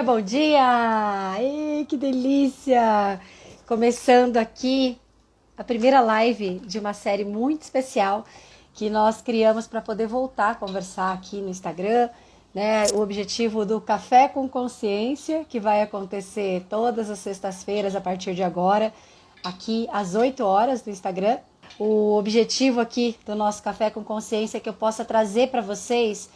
Bom dia! Ei, que delícia! Começando aqui a primeira live de uma série muito especial que nós criamos para poder voltar a conversar aqui no Instagram, né? O objetivo do Café com Consciência, que vai acontecer todas as sextas-feiras a partir de agora, aqui às 8 horas no Instagram. O objetivo aqui do nosso Café com Consciência é que eu possa trazer para vocês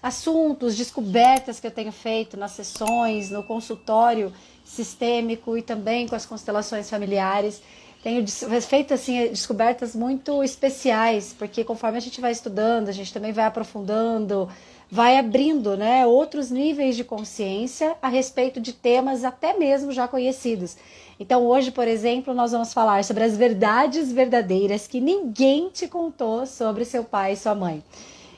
assuntos, descobertas que eu tenho feito nas sessões, no consultório sistêmico e também com as constelações familiares. Tenho feito assim, descobertas muito especiais, porque conforme a gente vai estudando, a gente também vai aprofundando, vai abrindo, né, outros níveis de consciência a respeito de temas até mesmo já conhecidos. Então hoje, por exemplo, nós vamos falar sobre as verdades verdadeiras que ninguém te contou sobre seu pai e sua mãe.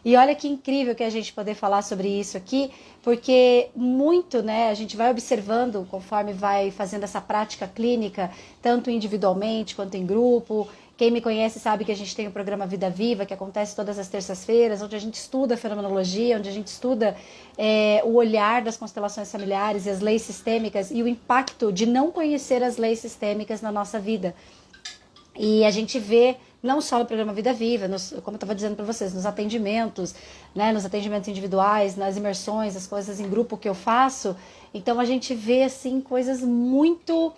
E olha que incrível que a gente poder falar sobre isso aqui, porque muito, né, a gente vai observando conforme vai fazendo essa prática clínica, tanto individualmente quanto em grupo. Quem me conhece sabe que a gente tem o programa Vida Viva, que acontece todas as terças-feiras, onde a gente estuda a fenomenologia, onde a gente estuda o olhar das constelações familiares e as leis sistêmicas e o impacto de não conhecer as leis sistêmicas na nossa vida. E a gente vê, não só no programa Vida Viva, como eu estava dizendo para vocês, nos atendimentos, né, nos atendimentos individuais, nas imersões, as coisas em grupo que eu faço. Então a gente vê assim coisas muito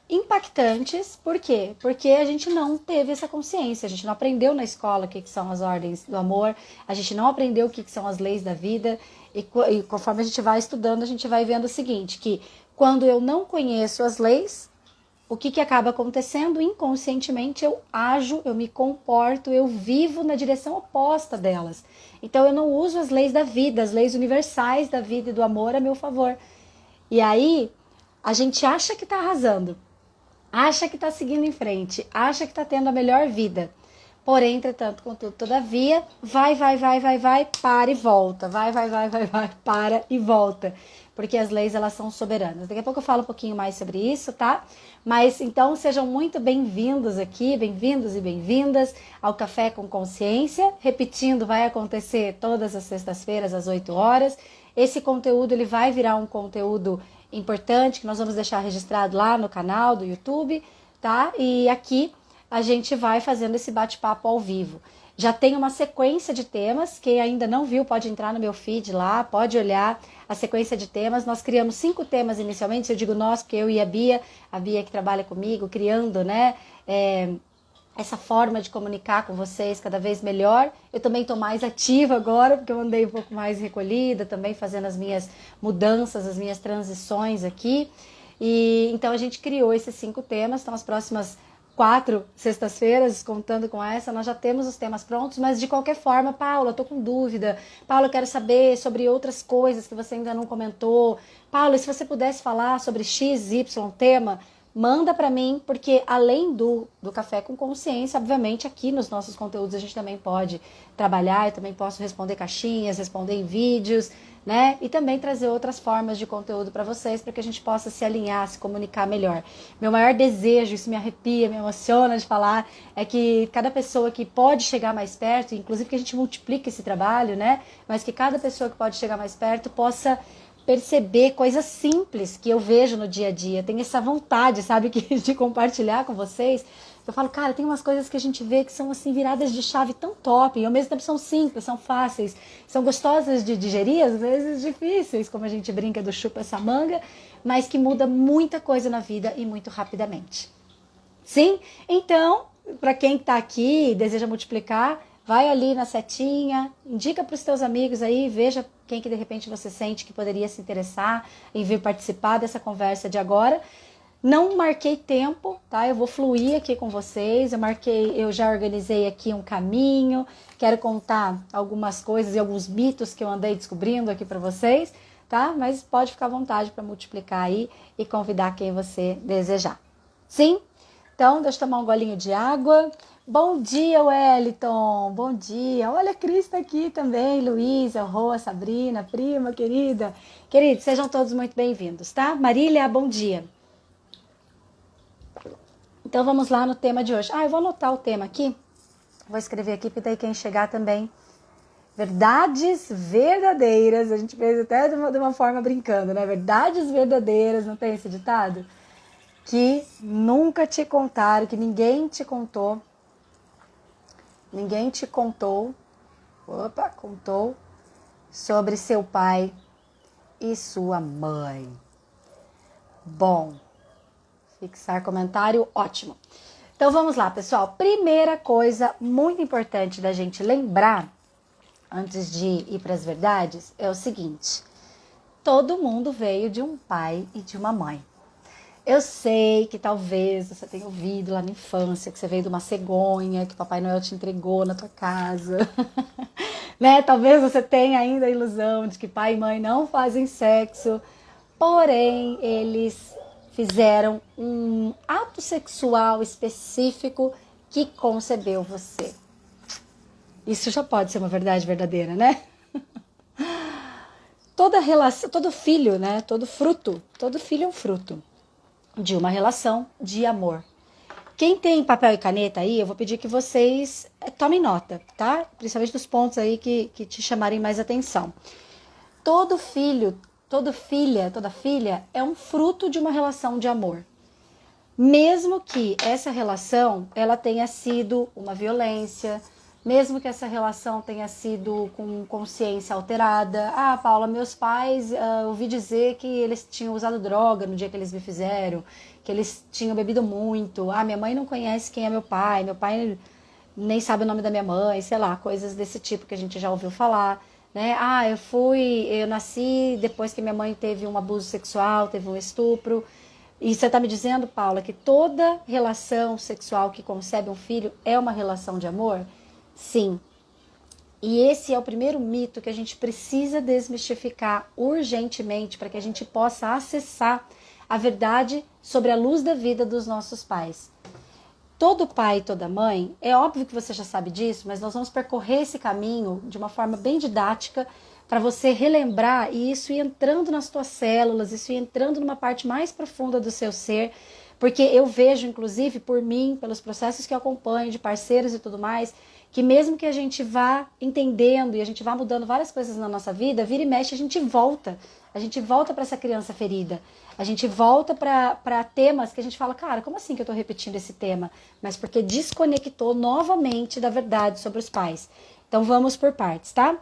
impactantes. Por quê? Porque a gente não teve essa consciência, a gente não aprendeu na escola o que são as ordens do amor, a gente não aprendeu o que são as leis da vida, e conforme a gente vai estudando, a gente vai vendo o seguinte, que quando eu não conheço as leis, o que acaba acontecendo? Inconscientemente eu ajo, eu me comporto, eu vivo na direção oposta delas. Então eu não uso as leis da vida, as leis universais da vida e do amor a meu favor. E aí a gente acha que está arrasando, acha que está seguindo em frente, acha que está tendo a melhor vida. Porém, entretanto, contudo, todavia, vai, para e volta. Vai, para e volta. Porque as leis, elas são soberanas. Daqui a pouco eu falo um pouquinho mais sobre isso, tá? Mas, então, sejam muito bem-vindos aqui, bem-vindos e bem-vindas ao Café com Consciência. Repetindo, vai acontecer todas as sextas-feiras, às 8 horas. Esse conteúdo, ele vai virar um conteúdo importante, que nós vamos deixar registrado lá no canal do YouTube, tá? E aqui a gente vai fazendo esse bate-papo ao vivo. Já tem uma sequência de temas, quem ainda não viu pode entrar no meu feed lá, pode olhar a sequência de temas. Nós criamos 5 temas inicialmente, eu digo nós, porque eu e a Bia que trabalha comigo, criando, né, essa forma de comunicar com vocês cada vez melhor. Eu também estou mais ativa agora, porque eu andei um pouco mais recolhida, também fazendo as minhas mudanças, as minhas transições aqui. E então a gente criou esses 5 temas, então as próximas 4 sextas-feiras, contando com essa, nós já temos os temas prontos, mas de qualquer forma, Paula, eu tô com dúvida. Paula, eu quero saber sobre outras coisas que você ainda não comentou. Paula, se você pudesse falar sobre X, Y tema, manda para mim, porque além do Café com Consciência, obviamente aqui nos nossos conteúdos a gente também pode trabalhar, eu também posso responder caixinhas, responder em vídeos, né? E também trazer outras formas de conteúdo para vocês, para que a gente possa se alinhar, se comunicar melhor. Meu maior desejo, isso me arrepia, me emociona de falar, é que cada pessoa que pode chegar mais perto, inclusive que a gente multiplique esse trabalho, né? Mas que cada pessoa que pode chegar mais perto possa perceber coisas simples que eu vejo no dia a dia. Tenho essa vontade, sabe, de compartilhar com vocês. Eu falo, cara, tem umas coisas que a gente vê que são assim viradas de chave tão top, e ao mesmo tempo são simples, são fáceis, são gostosas de digerir, às vezes difíceis, como a gente brinca do chupa essa manga, mas que muda muita coisa na vida e muito rapidamente. Sim? Então, para quem está aqui e deseja multiplicar, vai ali na setinha, indica para os teus amigos aí, veja quem que de repente você sente que poderia se interessar em vir participar dessa conversa de agora. Não marquei tempo, tá? Eu vou fluir aqui com vocês. Eu já organizei aqui um caminho. Quero contar algumas coisas e alguns mitos que eu andei descobrindo aqui para vocês, tá? Mas pode ficar à vontade para multiplicar aí e convidar quem você desejar. Sim? Então, deixa eu tomar um golinho de água. Bom dia, Wellington. Bom dia. Olha, a Cris tá aqui também. Luísa, Rô, Sabrina, prima querida. Queridos, sejam todos muito bem-vindos, tá? Marília, bom dia. Então vamos lá no tema de hoje. Eu vou anotar o tema aqui. Vou escrever aqui, porque daí quem chegar também Verdades verdadeiras, a gente fez até de uma forma brincando, né? Verdades verdadeiras, não tem esse ditado? Que nunca te contaram, que ninguém te contou, contou sobre seu pai e sua mãe. Bom, fixar comentário, ótimo. Então vamos lá, pessoal. Primeira coisa muito importante da gente lembrar, antes de ir para as verdades, é o seguinte: todo mundo veio de um pai e de uma mãe. Eu sei que talvez você tenha ouvido lá na infância que você veio de uma cegonha, que Papai Noel te entregou na tua casa. Né? Talvez você tenha ainda a ilusão de que pai e mãe não fazem sexo, porém eles fizeram um ato sexual específico que concebeu você. Isso já pode ser uma verdade verdadeira, né? Toda relação, todo filho, né? Todo filho é um fruto de uma relação de amor. Quem tem papel e caneta aí, eu vou pedir que vocês tomem nota, tá? Principalmente dos pontos aí que te chamarem mais atenção. Todo filho, toda filha é um fruto de uma relação de amor. Mesmo que essa relação ela tenha sido uma violência, mesmo que essa relação tenha sido com consciência alterada. Ah, Paula, meus pais, ouvi dizer que eles tinham usado droga no dia que eles me fizeram, que eles tinham bebido muito. Ah, minha mãe não conhece quem é meu pai nem sabe o nome da minha mãe, sei lá, coisas desse tipo que a gente já ouviu falar, né? Ah, eu nasci depois que minha mãe teve um abuso sexual, teve um estupro. E você está me dizendo, Paula, que toda relação sexual que concebe um filho é uma relação de amor? Sim. E esse é o primeiro mito que a gente precisa desmistificar urgentemente para que a gente possa acessar a verdade sobre a luz da vida dos nossos pais. Todo pai e toda mãe, é óbvio que você já sabe disso, mas nós vamos percorrer esse caminho de uma forma bem didática para você relembrar e isso ir entrando nas tuas células, isso ir entrando numa parte mais profunda do seu ser, porque eu vejo, inclusive, por mim, pelos processos que eu acompanho, de parceiros e tudo mais, que mesmo que a gente vá entendendo e a gente vá mudando várias coisas na nossa vida, vira e mexe, a gente volta para essa criança ferida, a gente volta para temas que a gente fala, cara, como assim que eu tô repetindo esse tema? Mas porque desconectou novamente da verdade sobre os pais. Então vamos por partes, tá?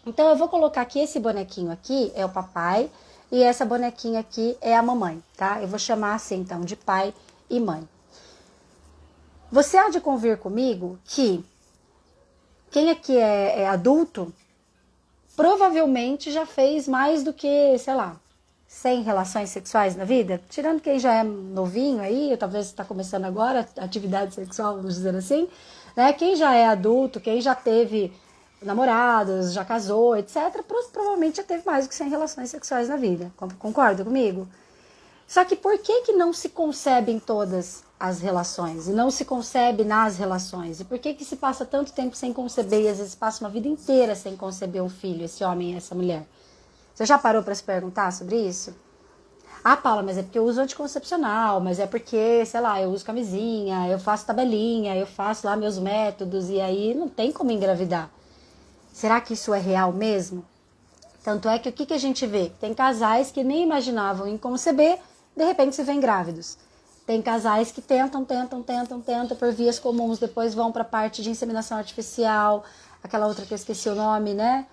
Então eu vou colocar aqui, esse bonequinho aqui é o papai e essa bonequinha aqui é a mamãe, tá? Eu vou chamar assim então de pai e mãe. Você há de convir comigo que quem aqui é adulto provavelmente já fez mais do que, sei lá, 100 relações sexuais na vida? Tirando quem já é novinho aí, ou talvez está começando agora atividade sexual, vamos dizer assim, né? Quem já é adulto, quem já teve namorados, já casou, etc., provavelmente já teve mais do que 100 relações sexuais na vida. Concorda comigo? Só que por que não se concebem todas as relações e não se concebe nas relações? E por que se passa tanto tempo sem conceber e às vezes passa uma vida inteira sem conceber um filho, esse homem e essa mulher? Você já parou para se perguntar sobre isso? Ah, Paula, mas é porque eu uso anticoncepcional, mas é porque, sei lá, eu uso camisinha, eu faço tabelinha, eu faço lá meus métodos e aí não tem como engravidar. Será que isso é real mesmo? Tanto é que o que a gente vê? Tem casais que nem imaginavam em conceber, de repente se vêem grávidos. Tem casais que tentam por vias comuns, depois vão para a parte de inseminação artificial, aquela outra que eu esqueci o nome, né?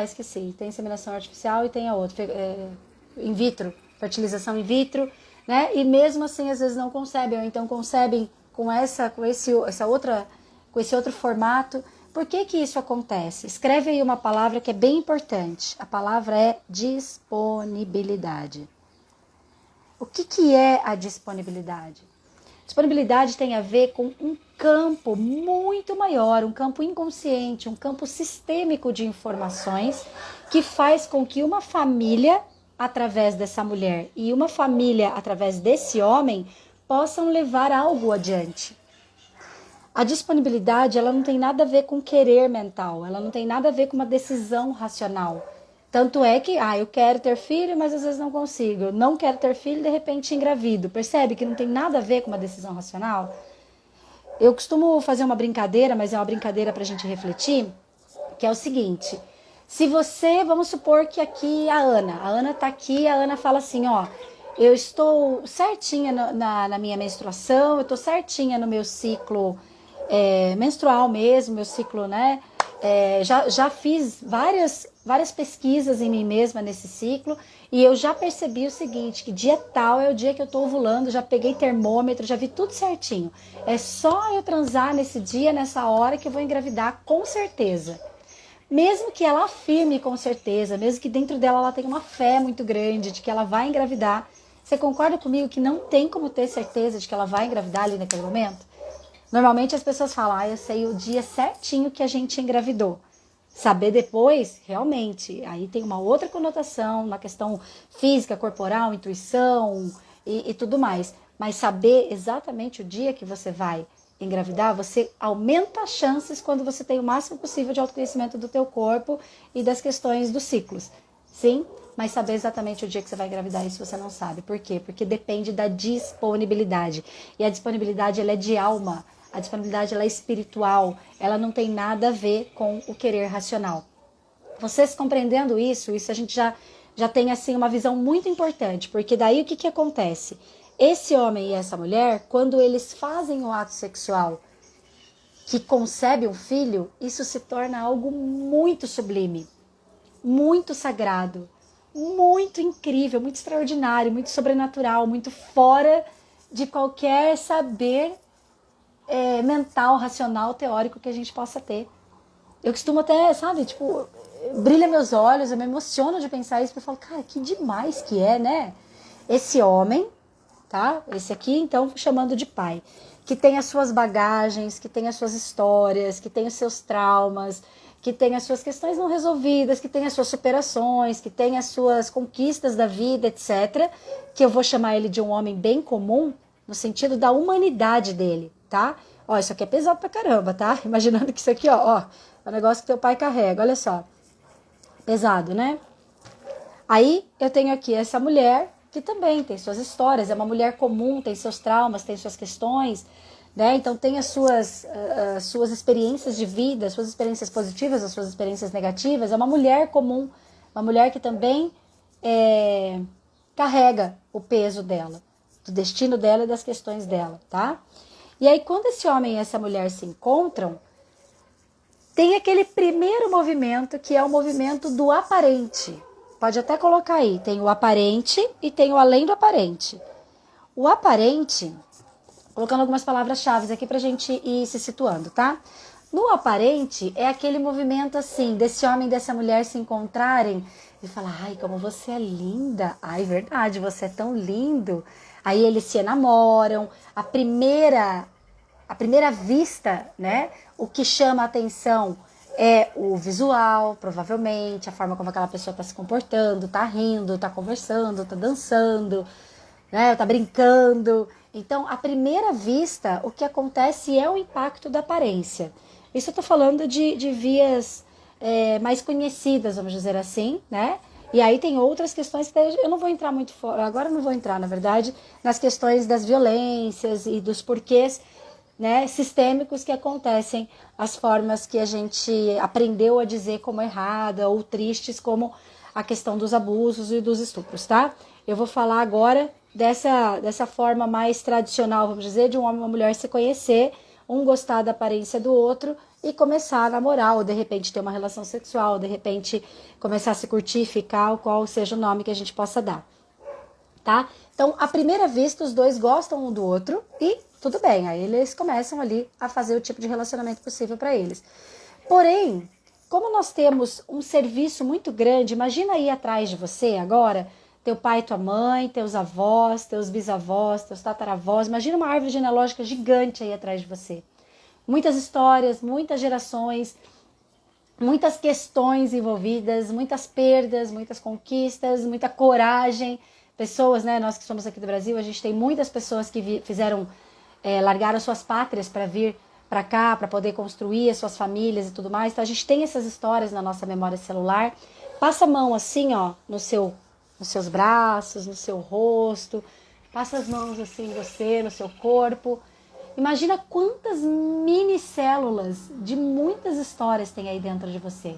Esqueci. Tem inseminação artificial e tem a outra, in vitro, fertilização in vitro, né? E mesmo assim, às vezes não concebem, ou então concebem com esse outro formato. Por que isso acontece? Escreve aí uma palavra que é bem importante. A palavra é disponibilidade. O que é a disponibilidade? Disponibilidade tem a ver com um campo muito maior, um campo inconsciente, um campo sistêmico de informações que faz com que uma família, através dessa mulher, e uma família, através desse homem, possam levar algo adiante. A disponibilidade, ela não tem nada a ver com querer mental, ela não tem nada a ver com uma decisão racional. Tanto é que, eu quero ter filho, mas às vezes não consigo. Eu não quero ter filho, de repente engravido. Percebe que não tem nada a ver com uma decisão racional? Eu costumo fazer uma brincadeira, mas é uma brincadeira pra gente refletir, que é o seguinte: se você, vamos supor que aqui a Ana tá aqui, a Ana fala assim, ó, eu estou certinha na minha menstruação, eu estou certinha no meu ciclo menstrual mesmo, meu ciclo, né? Já fiz várias pesquisas em mim mesma nesse ciclo e eu já percebi o seguinte, que dia tal é o dia que eu estou ovulando, já peguei termômetro, já vi tudo certinho. É só eu transar nesse dia, nessa hora que eu vou engravidar com certeza. Mesmo que ela afirme com certeza, mesmo que dentro dela ela tenha uma fé muito grande de que ela vai engravidar, você concorda comigo que não tem como ter certeza de que ela vai engravidar ali naquele momento? Normalmente as pessoas falam, eu sei o dia certinho que a gente engravidou. Saber depois, realmente, aí tem uma outra conotação, uma questão física, corporal, intuição e tudo mais. Mas saber exatamente o dia que você vai engravidar, você aumenta as chances quando você tem o máximo possível de autoconhecimento do teu corpo e das questões dos ciclos. Sim, mas saber exatamente o dia que você vai engravidar, isso você não sabe. Por quê? Porque depende da disponibilidade. E a disponibilidade, ela é de alma. A disponibilidade, ela é espiritual. Ela não tem nada a ver com o querer racional. Vocês compreendendo isso a gente já tem assim uma visão muito importante. Porque daí o que acontece? Esse homem e essa mulher, quando eles fazem o ato sexual que concebe um filho, isso se torna algo muito sublime, muito sagrado, muito incrível, muito extraordinário, muito sobrenatural, muito fora de qualquer saber mental, racional, teórico que a gente possa ter. Eu costumo até, sabe, tipo, brilha meus olhos, eu me emociono de pensar isso, porque eu falo, cara, que demais que é, né? Esse homem, tá? Esse aqui, então, chamando de pai, que tem as suas bagagens, que tem as suas histórias, que tem os seus traumas, que tem as suas questões não resolvidas, que tem as suas superações, que tem as suas conquistas da vida, etc. Que eu vou chamar ele de um homem bem comum, no sentido da humanidade dele, tá? Ó, isso aqui é pesado pra caramba, tá? Imaginando que isso aqui, ó, é um negócio que teu pai carrega, olha só. Pesado, né? Aí eu tenho aqui essa mulher que também tem suas histórias, é uma mulher comum, tem seus traumas, tem suas questões, né? Então tem as suas experiências de vida, as suas experiências positivas, as suas experiências negativas. É uma mulher comum, uma mulher que também carrega o peso dela, do destino dela e das questões dela, tá? E aí quando esse homem e essa mulher se encontram, tem aquele primeiro movimento que é o movimento do aparente. Pode até colocar aí, tem o aparente e tem o além do aparente. O aparente, colocando algumas palavras-chave aqui pra gente ir se situando, tá? No aparente é aquele movimento assim, desse homem e dessa mulher se encontrarem e falar, ai, como você é linda. Ai, verdade, você é tão lindo. Aí eles se enamoram. A primeira vista, né? O que chama a atenção é o visual, provavelmente, a forma como aquela pessoa está se comportando, está rindo, está conversando, está dançando, né? Está brincando. Então, à primeira vista, o que acontece é o impacto da aparência. Isso eu estou falando de vias mais conhecidas, vamos dizer assim, né? E aí tem outras questões que eu não vou entrar muito fora, agora eu não vou entrar, na verdade, nas questões das violências e dos porquês, né, sistêmicos que acontecem, as formas que a gente aprendeu a dizer como errada ou tristes, como a questão dos abusos e dos estupros, tá? Eu vou falar agora dessa forma mais tradicional, vamos dizer, de um homem e uma mulher se conhecer, um gostar da aparência do outro e começar a namorar, ou de repente ter uma relação sexual, de repente começar a se curtir, ficar, ou qual seja o nome que a gente possa dar, tá? Então, à primeira vista, os dois gostam um do outro e tudo bem, aí eles começam ali a fazer o tipo de relacionamento possível para eles. Porém, como nós temos um serviço muito grande, imagina aí atrás de você agora, teu pai, tua mãe, teus avós, teus bisavós, teus tataravós, imagina uma árvore genealógica gigante aí atrás de você. Muitas histórias, muitas gerações, muitas questões envolvidas, muitas perdas, muitas conquistas, muita coragem. Pessoas, né, nós que somos aqui do Brasil, a gente tem muitas pessoas que fizeram largaram suas pátrias para vir para cá, para poder construir as suas famílias e tudo mais. Então a gente tem essas histórias na nossa memória celular. Passa a mão assim, ó, nos seus braços, no seu rosto. Passa as mãos assim em você, no seu corpo. Imagina quantas mini células de muitas histórias tem aí dentro de você.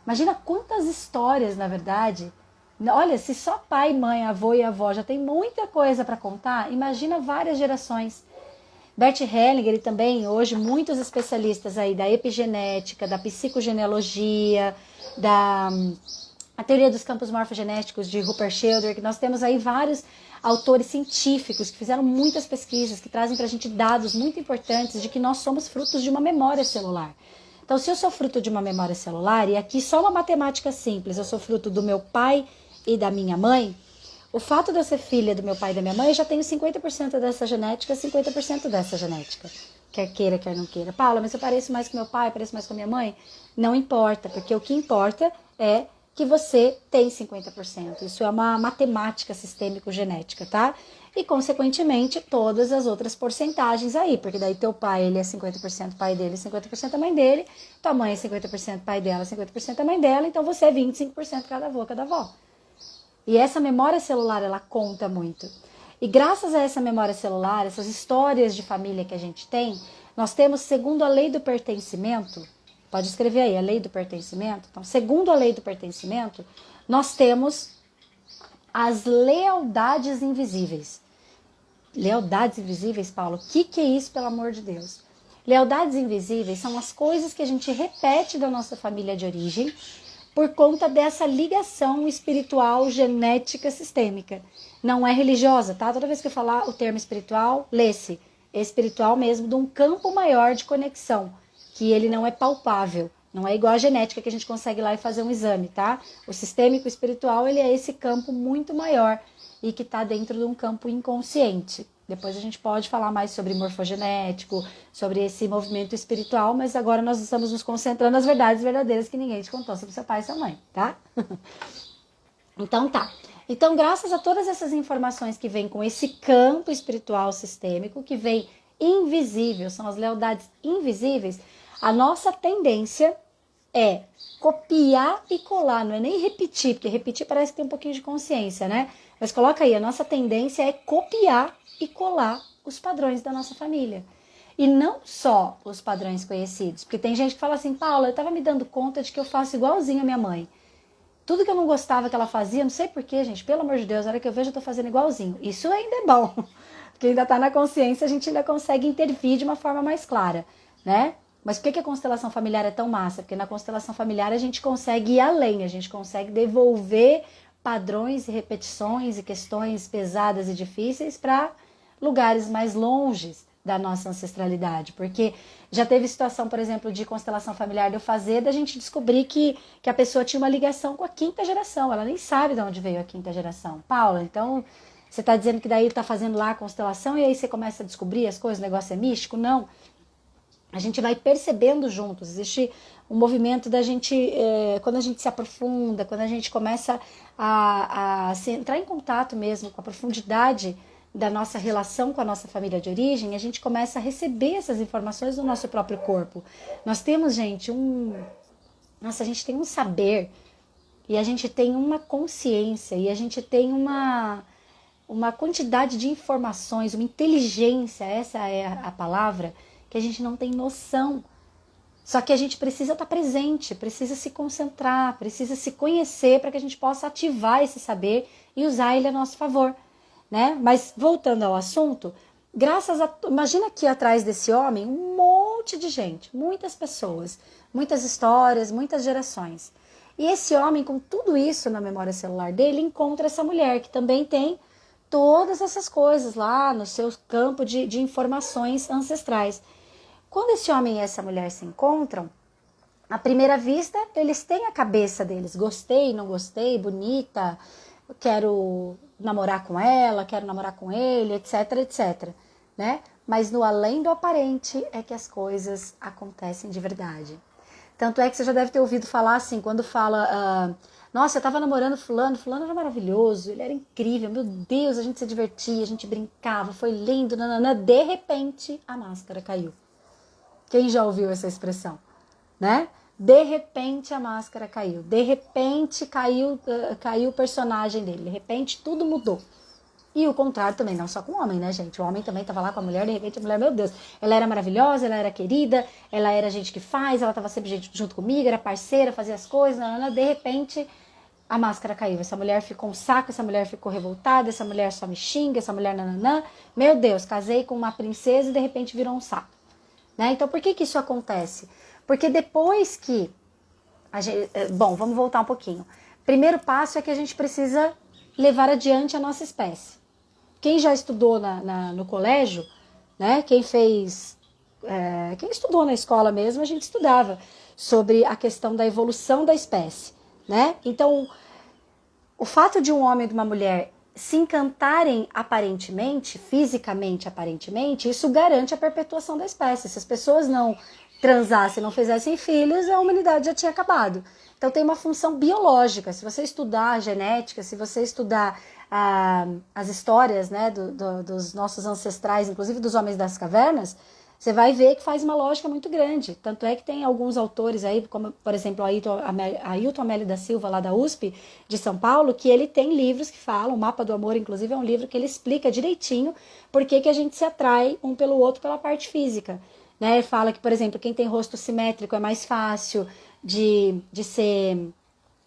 Imagina quantas histórias, na verdade. Olha, se só pai, mãe, avô e avó já tem muita coisa para contar, imagina várias gerações. Bert Hellinger e também hoje muitos especialistas aí da epigenética, da psicogenealogia, da a teoria dos campos morfogenéticos de Rupert Sheldrake, que nós temos aí vários autores científicos que fizeram muitas pesquisas, que trazem para a gente dados muito importantes de que nós somos frutos de uma memória celular. Então, se eu sou fruto de uma memória celular, e aqui só uma matemática simples, eu sou fruto do meu pai e da minha mãe, o fato de eu ser filha do meu pai e da minha mãe, eu já tenho 50% dessa genética, 50% dessa genética. Quer queira, quer não queira. Paula, mas eu pareço mais com meu pai, pareço mais com a minha mãe? Não importa, porque o que importa é que você tem 50%. Isso é uma matemática sistêmico-genética, tá? E, consequentemente, todas as outras porcentagens aí, porque daí teu pai, ele é 50% pai dele, 50% a mãe dele, tua mãe é 50% pai dela, 50% a mãe dela, então você é 25% cada avô, cada avó. E essa memória celular, ela conta muito. E graças a essa memória celular, essas histórias de família que a gente tem, nós temos, segundo a lei do pertencimento, pode escrever aí, a lei do pertencimento. Então, segundo a lei do pertencimento, nós temos as lealdades invisíveis. Lealdades invisíveis, Paulo? O que é isso, pelo amor de Deus? Lealdades invisíveis são as coisas que a gente repete da nossa família de origem por conta dessa ligação espiritual, genética, sistêmica. Não é religiosa, tá? Toda vez que eu falar o termo espiritual, lê-se. É espiritual mesmo, de um campo maior de conexão, que ele não é palpável. Não é igual a genética que a gente consegue ir lá e fazer um exame, tá? O sistêmico espiritual, ele é esse campo muito maior e que está dentro de um campo inconsciente. Depois a gente pode falar mais sobre morfogenético, sobre esse movimento espiritual, mas agora nós estamos nos concentrando nas verdades verdadeiras que ninguém te contou sobre seu pai e sua mãe, tá? Então tá. Então, graças a todas essas informações que vêm com esse campo espiritual sistêmico, que vem invisível, são as lealdades invisíveis, a nossa tendência é copiar e colar, não é nem repetir, porque repetir parece que tem um pouquinho de consciência, né? Mas coloca aí, a nossa tendência é copiar e colar os padrões da nossa família. E não só os padrões conhecidos, porque tem gente que fala assim, Paula, eu estava me dando conta de que eu faço igualzinho a minha mãe. Tudo que eu não gostava que ela fazia, não sei porquê, gente, pelo amor de Deus, a hora que eu vejo eu tô fazendo igualzinho. Isso ainda é bom, porque ainda tá na consciência, a gente ainda consegue intervir de uma forma mais clara, né? Mas por que a constelação familiar é tão massa? Porque na constelação familiar a gente consegue ir além, a gente consegue devolver padrões e repetições e questões pesadas e difíceis para lugares mais longes da nossa ancestralidade, porque já teve situação, por exemplo, de constelação familiar de eu fazer, da gente descobrir que a pessoa tinha uma ligação com a quinta geração, ela nem sabe de onde veio a quinta geração. Paula, então você está dizendo que daí está fazendo lá a constelação e aí você começa a descobrir as coisas, o negócio é místico? Não. A gente vai percebendo juntos, existe um movimento da gente, quando a gente se aprofunda, quando a gente começa a entrar em contato mesmo com a profundidade da nossa relação com a nossa família de origem, a gente começa a receber essas informações do nosso próprio corpo. Nós temos, gente, a gente tem um saber, e a gente tem uma consciência, e a gente tem uma quantidade de informações, uma inteligência, essa é a palavra, que a gente não tem noção. Só que a gente precisa estar presente, precisa se concentrar, precisa se conhecer para que a gente possa ativar esse saber e usar ele a nosso favor, né? Mas voltando ao assunto, imagina aqui atrás desse homem um monte de gente, muitas pessoas, muitas histórias, muitas gerações. E esse homem, com tudo isso na memória celular dele, encontra essa mulher que também tem todas essas coisas lá no seu campo de informações ancestrais. Quando esse homem e essa mulher se encontram, à primeira vista, eles têm a cabeça deles. Gostei, não gostei, bonita, quero namorar com ela, quero namorar com ele, etc, etc. Né? Mas no além do aparente é que as coisas acontecem de verdade. Tanto é que você já deve ter ouvido falar assim, quando fala... nossa, eu tava namorando fulano era maravilhoso, ele era incrível, meu Deus, a gente se divertia, a gente brincava, foi lindo, nananã. De repente, a máscara caiu. Quem já ouviu essa expressão, né? De repente a máscara caiu, de repente caiu o personagem dele, de repente tudo mudou. E o contrário também, não só com o homem, né, gente? O homem também tava lá com a mulher, de repente a mulher, meu Deus, ela era maravilhosa, ela era querida, ela era gente que faz, ela tava sempre junto comigo, era parceira, fazia as coisas, de repente a máscara caiu. Essa mulher ficou um saco, essa mulher ficou revoltada, essa mulher só me xinga, essa mulher nananã. Meu Deus, casei com uma princesa e de repente virou um saco. Né? Então por que isso acontece? Porque depois que bom, vamos voltar um pouquinho. Primeiro passo é que a gente precisa levar adiante a nossa espécie. Quem já estudou no colégio, né? Quem estudou na escola mesmo, a gente estudava sobre a questão da evolução da espécie, né? Então, o fato de um homem e de uma mulher se encantarem aparentemente, fisicamente aparentemente, isso garante a perpetuação da espécie. Se as pessoas não transassem, não fizessem filhos, a humanidade já tinha acabado. Então tem uma função biológica. Se você estudar a genética, se você estudar as histórias, né, dos nossos ancestrais, inclusive dos homens das cavernas, você vai ver que faz uma lógica muito grande. Tanto é que tem alguns autores aí, como por exemplo Ailton Amélio da Silva, lá da USP de São Paulo, que ele tem livros que falam, o Mapa do Amor, inclusive, é um livro que ele explica direitinho por que a gente se atrai um pelo outro pela parte física. Né? Ele fala que, por exemplo, quem tem rosto simétrico é mais fácil de ser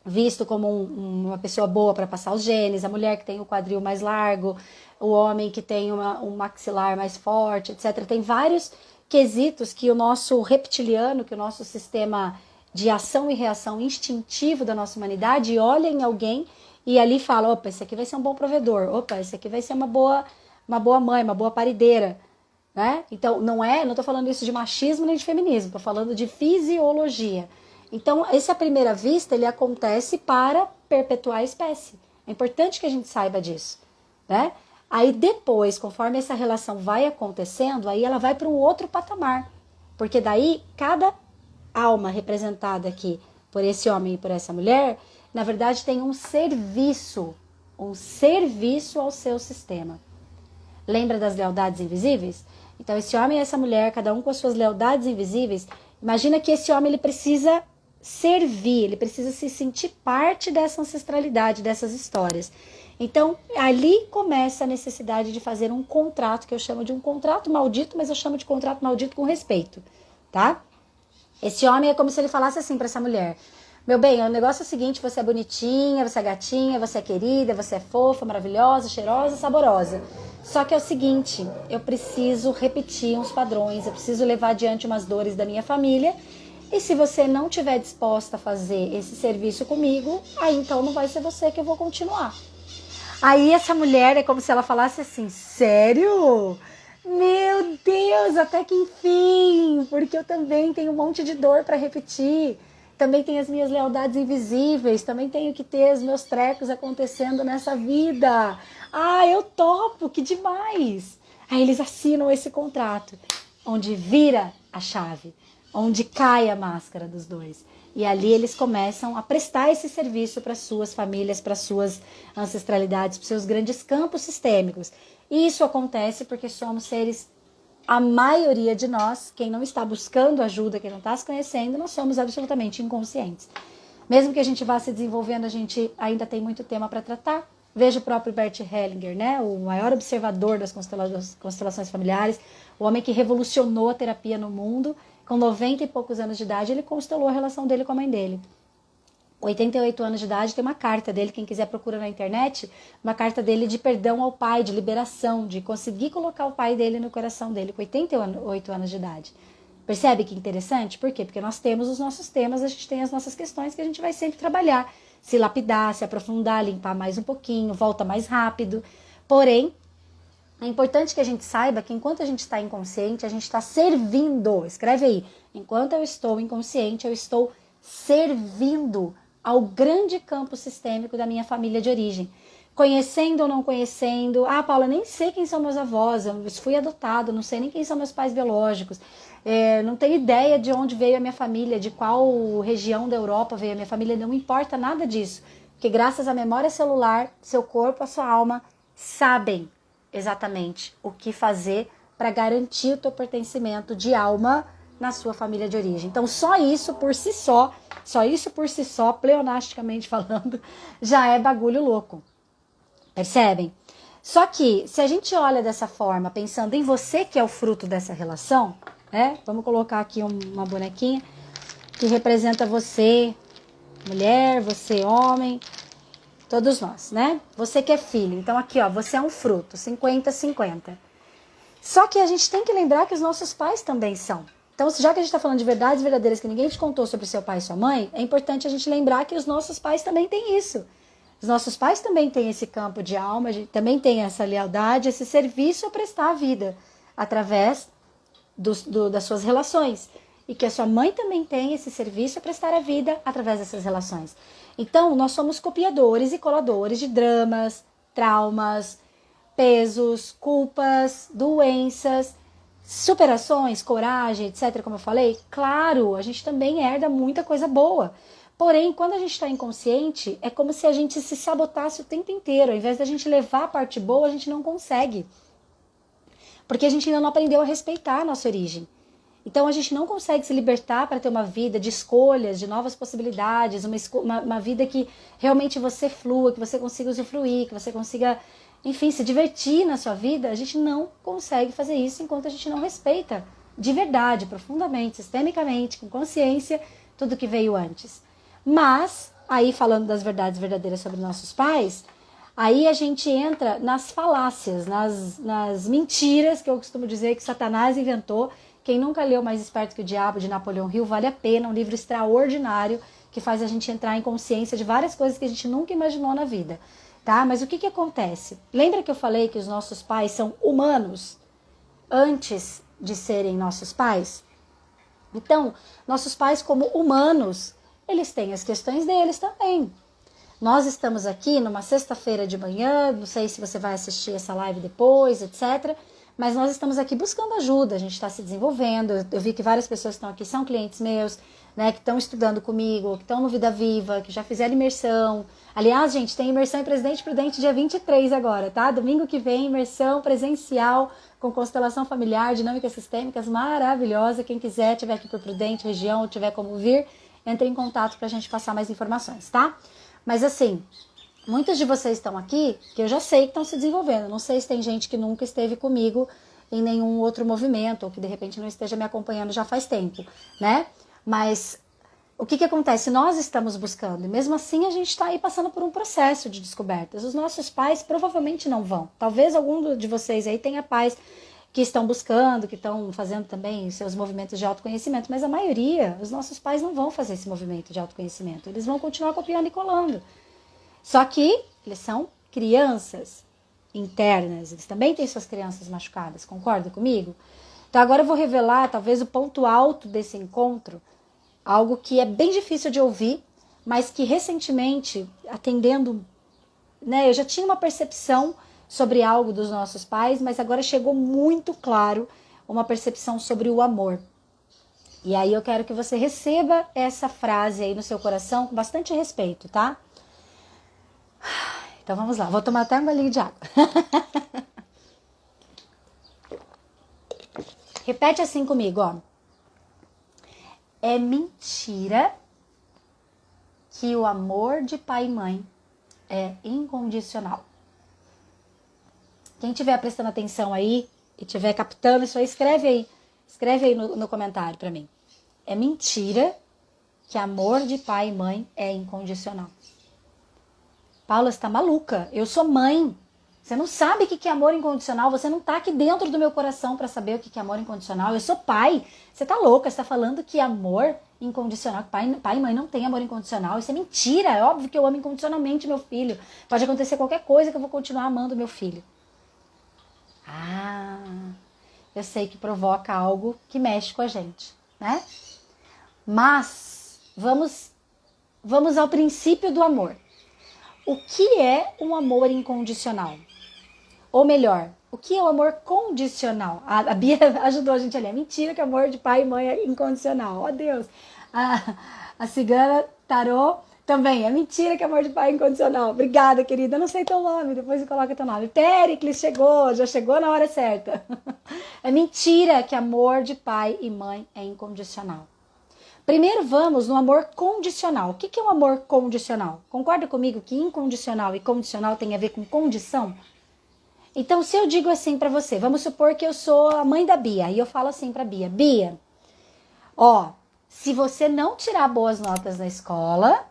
visto como uma pessoa boa para passar os genes, a mulher que tem o quadril mais largo, o homem que tem um maxilar mais forte, etc. Tem vários quesitos que o nosso reptiliano, que o nosso sistema de ação e reação instintivo da nossa humanidade olha em alguém e ali fala, opa, esse aqui vai ser um bom provedor, opa, esse aqui vai ser uma boa mãe, uma boa parideira. Né? Então, não estou falando isso de machismo nem de feminismo, estou falando de fisiologia. Então, esse à primeira vista, ele acontece para perpetuar a espécie. É importante que a gente saiba disso. Né? Aí depois, conforme essa relação vai acontecendo, aí ela vai para um outro patamar. Porque daí, cada alma representada aqui por esse homem e por essa mulher, na verdade tem um serviço ao seu sistema. Lembra das lealdades invisíveis? Então, esse homem e essa mulher, cada um com as suas lealdades invisíveis, imagina que esse homem ele precisa servir, ele precisa se sentir parte dessa ancestralidade, dessas histórias. Então, ali começa a necessidade de fazer um contrato, que eu chamo de um contrato maldito, mas eu chamo de contrato maldito com respeito, tá? Esse homem é como se ele falasse assim para essa mulher: meu bem, o negócio é o seguinte, você é bonitinha, você é gatinha, você é querida, você é fofa, maravilhosa, cheirosa, saborosa. Só que é o seguinte, eu preciso repetir uns padrões, eu preciso levar adiante umas dores da minha família, e se você não estiver disposta a fazer esse serviço comigo, aí então não vai ser você que eu vou continuar. Aí essa mulher é como se ela falasse assim, sério? Meu Deus, até que enfim, porque eu também tenho um monte de dor para repetir. Também tenho as minhas lealdades invisíveis, também tenho que ter os meus trecos acontecendo nessa vida. Ah, eu topo, que demais! Aí eles assinam esse contrato, onde vira a chave, onde cai a máscara dos dois. E ali eles começam a prestar esse serviço para suas famílias, para suas ancestralidades, para seus grandes campos sistêmicos. E isso acontece porque somos seres, a maioria de nós, quem não está buscando ajuda, quem não está se conhecendo, nós somos absolutamente inconscientes. Mesmo que a gente vá se desenvolvendo, a gente ainda tem muito tema para tratar. Veja o próprio Bert Hellinger, né? O maior observador das constelações familiares, o homem que revolucionou a terapia no mundo. Com 90 e poucos anos de idade, ele constelou a relação dele com a mãe dele. 88 anos de idade, tem uma carta dele, quem quiser procura na internet, uma carta dele de perdão ao pai, de liberação, de conseguir colocar o pai dele no coração dele, com 88 anos de idade. Percebe que interessante? Por quê? Porque nós temos os nossos temas, a gente tem as nossas questões que a gente vai sempre trabalhar, se lapidar, se aprofundar, limpar mais um pouquinho, volta mais rápido. Porém, é importante que a gente saiba que enquanto a gente está inconsciente, a gente está servindo. Escreve aí. Enquanto eu estou inconsciente, eu estou servindo ao grande campo sistêmico da minha família de origem. Conhecendo ou não conhecendo. Ah, Paula, nem sei quem são meus avós. Eu fui adotado, não sei nem quem são meus pais biológicos. Não tenho ideia de onde veio a minha família, de qual região da Europa veio a minha família. Não importa nada disso. Porque graças à memória celular, seu corpo, a sua alma sabem exatamente o que fazer para garantir o teu pertencimento de alma na sua família de origem. Então, só isso por si só, pleonasticamente falando, já é bagulho louco. Percebem? Só que, se a gente olha dessa forma, pensando em você que é o fruto dessa relação, né? Vamos colocar aqui uma bonequinha que representa você, mulher, você, homem, todos nós, né? Você que é filho. Então aqui, ó, você é um fruto, 50-50. Só que a gente tem que lembrar que os nossos pais também são. Então, já que a gente está falando de verdades verdadeiras que ninguém te contou sobre seu pai e sua mãe, é importante a gente lembrar que os nossos pais também têm isso. Os nossos pais também têm esse campo de alma, também têm essa lealdade, esse serviço a prestar à vida, através das suas relações. E que a sua mãe também tem esse serviço a prestar à vida através dessas relações. Então, nós somos copiadores e coladores de dramas, traumas, pesos, culpas, doenças, superações, coragem, etc., como eu falei. Claro, a gente também herda muita coisa boa. Porém, quando a gente está inconsciente, é como se a gente se sabotasse o tempo inteiro. Ao invés da gente levar a parte boa, a gente não consegue. Porque a gente ainda não aprendeu a respeitar a nossa origem. Então, a gente não consegue se libertar para ter uma vida de escolhas, de novas possibilidades, uma vida que realmente você flua, que você consiga usufruir, que você consiga, enfim, se divertir na sua vida. A gente não consegue fazer isso enquanto a gente não respeita de verdade, profundamente, sistemicamente, com consciência, tudo que veio antes. Mas, aí falando das verdades verdadeiras sobre nossos pais, aí a gente entra nas falácias, nas mentiras que eu costumo dizer que Satanás inventou. Quem nunca leu Mais Esperto que o Diabo, de Napoleão Hill, vale a pena, um livro extraordinário que faz a gente entrar em consciência de várias coisas que a gente nunca imaginou na vida, tá? Mas o que acontece? Lembra que eu falei que os nossos pais são humanos antes de serem nossos pais? Então, nossos pais como humanos, eles têm as questões deles também. Nós estamos aqui numa sexta-feira de manhã, não sei se você vai assistir essa live depois, etc., mas nós estamos aqui buscando ajuda, a gente está se desenvolvendo. Eu vi que várias pessoas que estão aqui são clientes meus, né, que estão estudando comigo, que estão no Vida Viva, que já fizeram imersão. Aliás, gente, tem imersão em Presidente Prudente dia 23 agora, tá? Domingo que vem, imersão presencial com constelação familiar, dinâmicas sistêmicas, maravilhosa. Quem quiser, tiver aqui por Prudente, região, ou tiver como vir, entre em contato para a gente passar mais informações, tá? Mas assim, muitos de vocês estão aqui que eu já sei que estão se desenvolvendo. Não sei se tem gente que nunca esteve comigo em nenhum outro movimento, ou que de repente não esteja me acompanhando já faz tempo, né? Mas o que acontece? Nós estamos buscando, e mesmo assim a gente está aí passando por um processo de descobertas. Os nossos pais provavelmente não vão. Talvez algum de vocês aí tenha pais que estão buscando, que estão fazendo também seus movimentos de autoconhecimento, mas a maioria, os nossos pais não vão fazer esse movimento de autoconhecimento. Eles vão continuar copiando e colando. Só que eles são crianças internas, eles também têm suas crianças machucadas, concorda comigo? Então agora eu vou revelar talvez o ponto alto desse encontro, algo que é bem difícil de ouvir, mas que recentemente, atendendo, né, eu já tinha uma percepção sobre algo dos nossos pais, mas agora chegou muito claro uma percepção sobre o amor. E aí eu quero que você receba essa frase aí no seu coração com bastante respeito, tá? Então vamos lá, vou tomar até um golinho de água. Repete assim comigo, ó. É mentira que o amor de pai e mãe é incondicional. Quem estiver prestando atenção aí e estiver captando isso aí, escreve aí no comentário para mim. É mentira que amor de pai e mãe é incondicional. Paula, você tá maluca? Eu sou mãe. Você não sabe o que é amor incondicional. Você não tá aqui dentro do meu coração para saber o que é amor incondicional. Eu sou pai. Você tá louca? Você tá falando que amor incondicional, que pai e mãe não tem amor incondicional. Isso é mentira. É óbvio que eu amo incondicionalmente meu filho. Pode acontecer qualquer coisa que eu vou continuar amando meu filho. Ah, eu sei que provoca algo que mexe com a gente, né? Mas vamos ao princípio do amor. O que é um amor incondicional? Ou melhor, o que é o amor condicional? A Bia ajudou a gente ali. É mentira que amor de pai e mãe é incondicional. Ó Deus. A cigana Tarô também. É mentira que amor de pai é incondicional. Obrigada, querida. Eu não sei teu nome. Depois você coloca teu nome. Péricles chegou. Já chegou na hora certa. É mentira que amor de pai e mãe é incondicional. Primeiro vamos no amor condicional. O que é um amor condicional? Concorda comigo que incondicional e condicional tem a ver com condição? Então, se eu digo assim pra você, vamos supor que eu sou a mãe da Bia, e eu falo assim pra Bia, Bia, ó, se você não tirar boas notas na escola...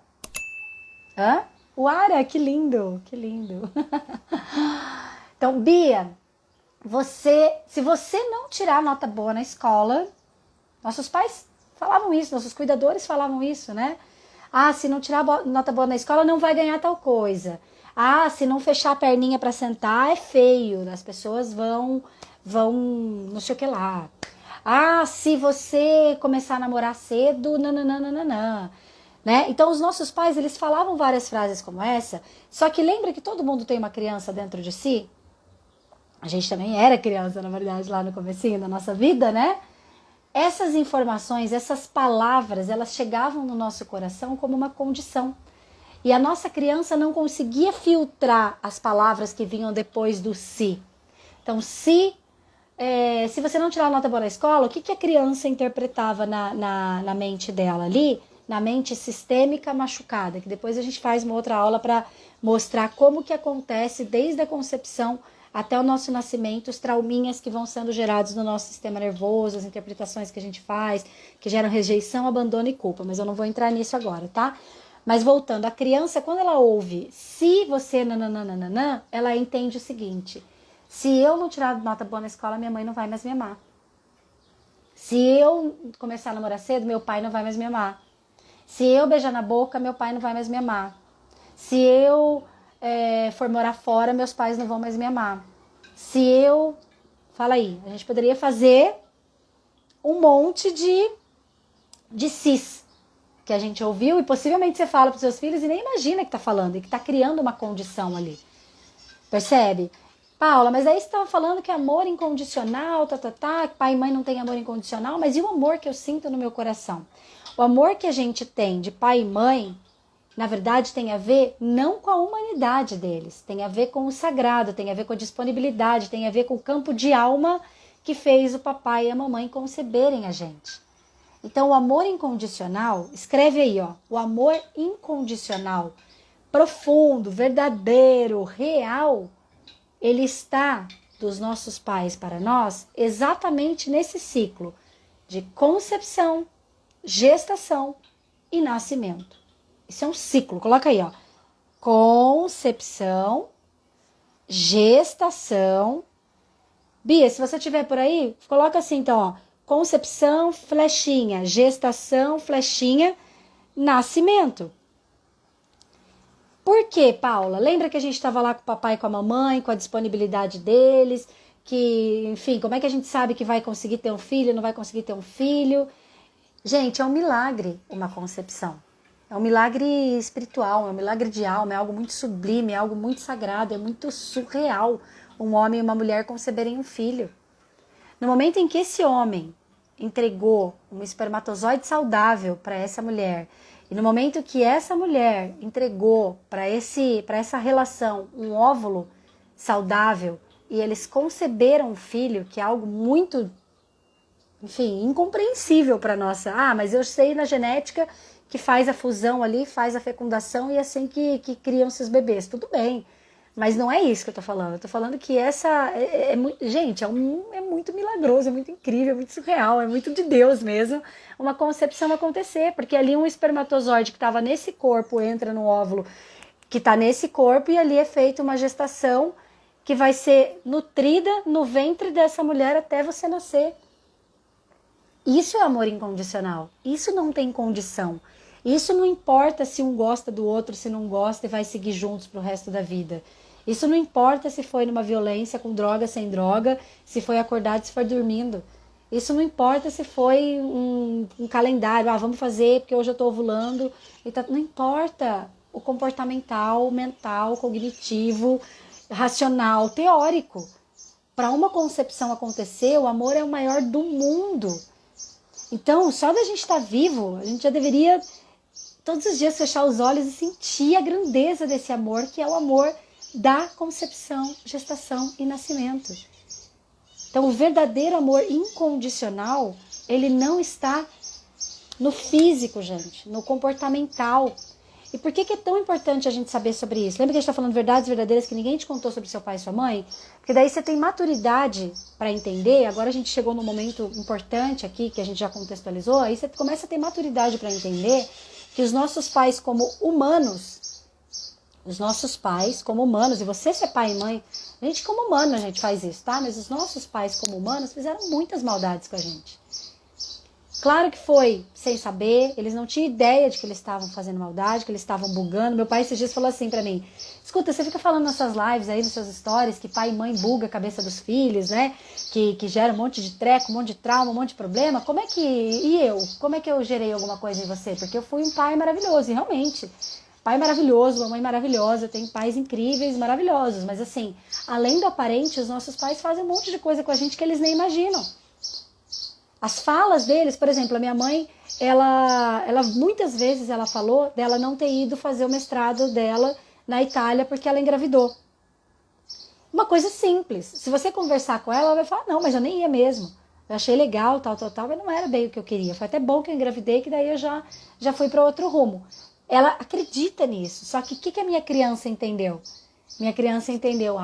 Hã? Uara, que lindo, que lindo. Então, Bia, se você não tirar nota boa na escola, nossos pais falavam isso, nossos cuidadores falavam isso, né? Ah, se não tirar nota boa na escola, não vai ganhar tal coisa. Ah, se não fechar a perninha para sentar, é feio. As pessoas vão, não sei o que lá. Ah, se você começar a namorar cedo, nananana, né? Então, os nossos pais, eles falavam várias frases como essa, só que lembra que todo mundo tem uma criança dentro de si? A gente também era criança, na verdade, lá no comecinho da nossa vida, né? Essas informações, essas palavras, elas chegavam no nosso coração como uma condição. E a nossa criança não conseguia filtrar as palavras que vinham depois do se. Então, se você não tirar nota boa na escola, o que a criança interpretava na mente dela ali? Na mente sistêmica machucada, que depois a gente faz uma outra aula para mostrar como que acontece desde a concepção até o nosso nascimento, os trauminhas que vão sendo gerados no nosso sistema nervoso, as interpretações que a gente faz, que geram rejeição, abandono e culpa, mas eu não vou entrar nisso agora, tá? Mas voltando, a criança, quando ela ouve se você nananana, ela entende o seguinte: se eu não tirar nota boa na escola, minha mãe não vai mais me amar. Se eu começar a namorar cedo, meu pai não vai mais me amar. Se eu beijar na boca, meu pai não vai mais me amar. Se eu for morar fora, meus pais não vão mais me amar. Se eu... Fala aí, a gente poderia fazer um monte de cis que a gente ouviu e possivelmente você fala para os seus filhos e nem imagina que tá falando e que tá criando uma condição ali. Percebe? Paula, mas aí você estava falando que amor incondicional, que pai e mãe não têm amor incondicional, mas e o amor que eu sinto no meu coração? O amor que a gente tem de pai e mãe, na verdade, tem a ver não com a humanidade deles, tem a ver com o sagrado, tem a ver com a disponibilidade, tem a ver com o campo de alma que fez o papai e a mamãe conceberem a gente. Então, o amor incondicional, escreve aí, ó, o amor incondicional, profundo, verdadeiro, real, ele está dos nossos pais para nós exatamente nesse ciclo de concepção, gestação e nascimento. Isso é um ciclo, coloca aí, ó. Concepção, gestação. Bia, se você tiver por aí, coloca assim, então, ó. Concepção, flechinha, gestação, flechinha, nascimento. Por quê, Paula? Lembra que a gente estava lá com o papai e com a mamãe, com a disponibilidade deles, que, enfim, como é que a gente sabe que vai conseguir ter um filho, não vai conseguir ter um filho? Gente, é um milagre uma concepção. É um milagre espiritual, é um milagre de alma, é algo muito sublime, é algo muito sagrado, é muito surreal um homem e uma mulher conceberem um filho. No momento em que esse homem entregou um espermatozoide saudável para essa mulher, e no momento que essa mulher entregou para essa relação um óvulo saudável, e eles conceberam um filho, que é algo muito, enfim, incompreensível para nossa. Ah, mas eu sei na genética que faz a fusão ali, faz a fecundação e é assim que criam-se os bebês. Tudo bem, mas não é isso que eu tô falando. Eu tô falando que essa... gente, é muito milagroso, é muito incrível, é muito surreal, é muito de Deus mesmo uma concepção acontecer, porque ali um espermatozoide que estava nesse corpo entra no óvulo que está nesse corpo e ali é feita uma gestação que vai ser nutrida no ventre dessa mulher até você nascer. Isso é amor incondicional. Isso não tem condição. Isso não importa se um gosta do outro, se não gosta e vai seguir juntos pro resto da vida. Isso não importa se foi numa violência, com droga, sem droga, se foi acordado, se foi dormindo. Isso não importa se foi um calendário. Ah, vamos fazer porque hoje eu tô ovulando. Não importa o comportamental, mental, cognitivo, racional, teórico. Para uma concepção acontecer, o amor é o maior do mundo. Então, só da gente estar vivo, a gente já deveria todos os dias fechar os olhos e sentir a grandeza desse amor, que é o amor da concepção, gestação e nascimento. Então, o verdadeiro amor incondicional, ele não está no físico, gente, no comportamental. E por que é tão importante a gente saber sobre isso? Lembra que a gente está falando verdades verdadeiras que ninguém te contou sobre seu pai e sua mãe? Porque daí você tem maturidade para entender. Agora a gente chegou num momento importante aqui, que a gente já contextualizou. Aí você começa a ter maturidade para entender que os nossos pais como humanos, e você ser pai e mãe, a gente como humano a gente faz isso, tá? Mas os nossos pais como humanos fizeram muitas maldades com a gente. Claro que foi sem saber, eles não tinham ideia de que eles estavam fazendo maldade, que eles estavam bugando. Meu pai esses dias falou assim pra mim: escuta, você fica falando nessas lives aí, nos seus stories, que pai e mãe buga a cabeça dos filhos, né? Que gera um monte de treco, um monte de trauma, um monte de problema. Como é que eu gerei alguma coisa em você? Porque eu fui um pai maravilhoso, e realmente, pai maravilhoso, uma mãe maravilhosa, eu tenho pais incríveis, maravilhosos. Mas assim, além do aparente, os nossos pais fazem um monte de coisa com a gente que eles nem imaginam. As falas deles, por exemplo, a minha mãe, ela muitas vezes ela falou dela não ter ido fazer o mestrado dela na Itália porque ela engravidou. Uma coisa simples. Se você conversar com ela vai falar, não, mas eu nem ia mesmo. Eu achei legal, tal, mas não era bem o que eu queria. Foi até bom que eu engravidei, que daí eu já fui para outro rumo. Ela acredita nisso. Só que o que a minha criança entendeu? Minha criança entendeu,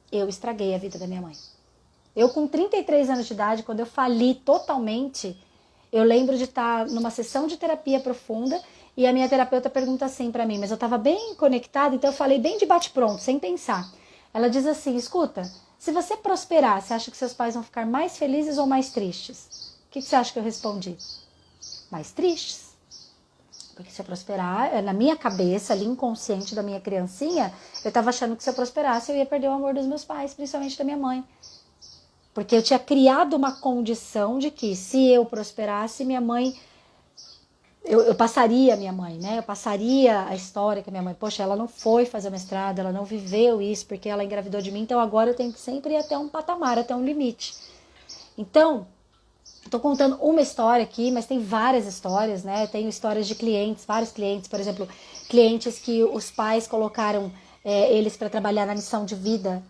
eu estraguei a vida da minha mãe. Eu, com 33 anos de idade, quando eu fali totalmente, eu lembro de estar numa sessão de terapia profunda e a minha terapeuta pergunta assim pra mim, mas eu estava bem conectada, então eu falei bem de bate-pronto, sem pensar. Ela diz assim, escuta, se você prosperar, você acha que seus pais vão ficar mais felizes ou mais tristes? O que você acha que eu respondi? Mais tristes. Porque se eu prosperar, na minha cabeça, ali inconsciente da minha criancinha, eu estava achando que se eu prosperasse, eu ia perder o amor dos meus pais, principalmente da minha mãe. Porque eu tinha criado uma condição de que se eu prosperasse, minha mãe... Eu passaria a minha mãe, né? Eu passaria a história que a minha mãe... Poxa, ela não foi fazer mestrado, ela não viveu isso porque ela engravidou de mim. Então agora eu tenho que sempre ir até um patamar, até um limite. Então, estou contando uma história aqui, mas tem várias histórias, né? Tenho histórias de clientes, vários clientes. Por exemplo, clientes que os pais colocaram... eles para trabalhar na missão de vida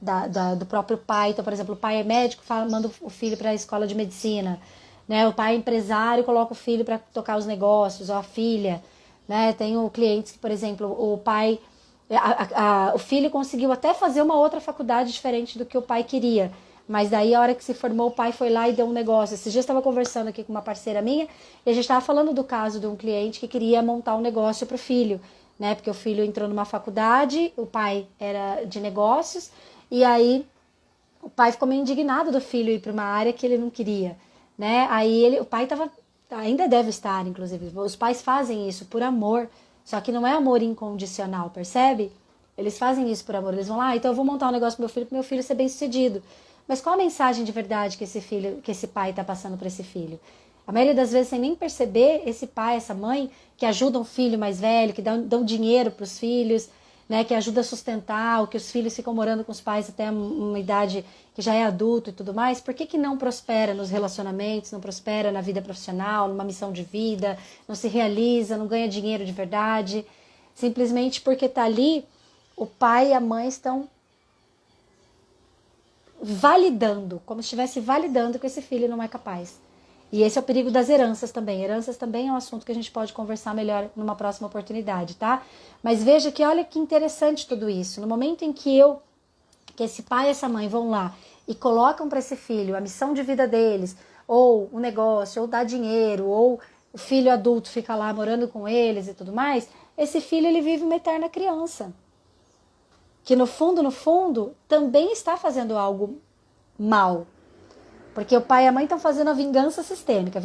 do próprio pai. Então, por exemplo, o pai é médico, manda o filho para a escola de medicina, né? O pai é empresário, coloca o filho para tocar os negócios, ou a filha, né? Tenho clientes que, por exemplo, o pai, o filho conseguiu até fazer uma outra faculdade diferente do que o pai queria, mas daí a hora que se formou o pai foi lá e deu um negócio. Esses dias eu estava conversando aqui com uma parceira minha e a gente estava falando do caso de um cliente que queria montar um negócio para o filho, né? Porque o filho entrou numa faculdade, o pai era de negócios, e aí o pai ficou meio indignado do filho ir para uma área que ele não queria, né? Aí o pai ainda deve estar, inclusive, os pais fazem isso por amor, só que não é amor incondicional, percebe? Eles fazem isso por amor, eles vão lá, então eu vou montar um negócio pro meu filho ser bem sucedido. Mas qual a mensagem de verdade que esse pai está passando para esse filho? A maioria das vezes, sem nem perceber, esse pai, essa mãe, que ajuda um filho mais velho, que dão dinheiro para os filhos, né, que ajuda a sustentar, ou que os filhos ficam morando com os pais até uma idade que já é adulto e tudo mais, por que não prospera nos relacionamentos, não prospera na vida profissional, numa missão de vida, não se realiza, não ganha dinheiro de verdade? Simplesmente porque está ali, o pai e a mãe estão validando, como se estivesse validando que esse filho não é capaz. E esse é o perigo das heranças também. Heranças também é um assunto que a gente pode conversar melhor numa próxima oportunidade, tá? Mas veja que olha que interessante tudo isso. No momento em que esse pai e essa mãe vão lá e colocam para esse filho a missão de vida deles, ou o negócio, ou dá dinheiro, ou o filho adulto fica lá morando com eles e tudo mais, esse filho ele vive uma eterna criança. Que no fundo, também está fazendo algo mal. Porque o pai e a mãe estão fazendo a vingança sistêmica,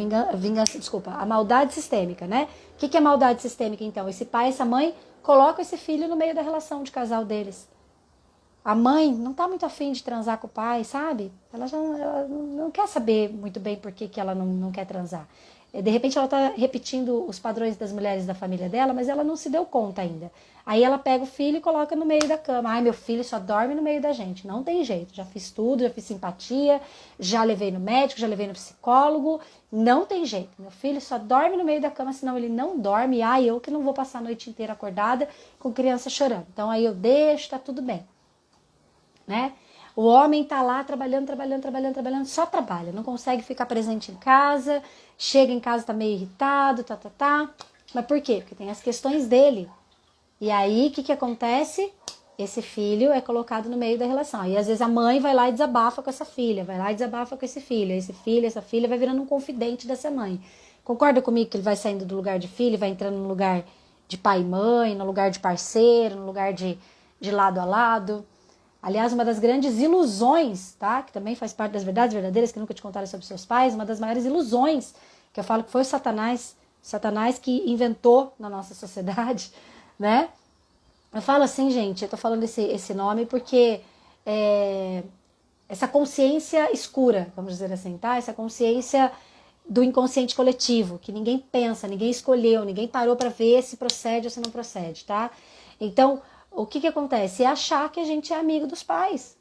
a maldade sistêmica, né? O que é maldade sistêmica, então? Esse pai e essa mãe colocam esse filho no meio da relação de casal deles. A mãe não está muito afim de transar com o pai, sabe? Ela não quer saber muito bem por que ela não quer transar. De repente ela está repetindo os padrões das mulheres da família dela, mas ela não se deu conta ainda. Aí ela pega o filho e coloca no meio da cama. Ai, meu filho só dorme no meio da gente. Não tem jeito. Já fiz tudo, já fiz simpatia, já levei no médico, já levei no psicólogo. Não tem jeito. Meu filho só dorme no meio da cama, senão ele não dorme. Ai, eu que não vou passar a noite inteira acordada com criança chorando. Então aí eu deixo, tá tudo bem. Né? O homem tá lá trabalhando, só trabalha, não consegue ficar presente em casa, chega em casa tá meio irritado, Mas por quê? Porque tem as questões dele. E aí, o que acontece? Esse filho é colocado no meio da relação. E às vezes a mãe vai lá e desabafa com essa filha, vai lá e desabafa com esse filho. Esse filho, essa filha vai virando um confidente dessa mãe. Concorda comigo que ele vai saindo do lugar de filho, vai entrando no lugar de pai e mãe, no lugar de parceiro, no lugar de lado a lado. Aliás, uma das grandes ilusões, tá? Que também faz parte das verdades verdadeiras, que nunca te contaram sobre seus pais, uma das maiores ilusões, que eu falo que foi o Satanás que inventou na nossa sociedade, né? Eu falo assim, gente, eu tô falando esse nome porque essa consciência escura, vamos dizer assim, tá? Essa consciência do inconsciente coletivo, que ninguém pensa, ninguém escolheu, ninguém parou para ver se procede ou se não procede, tá? Então, o que acontece? É achar que a gente é amigo dos pais.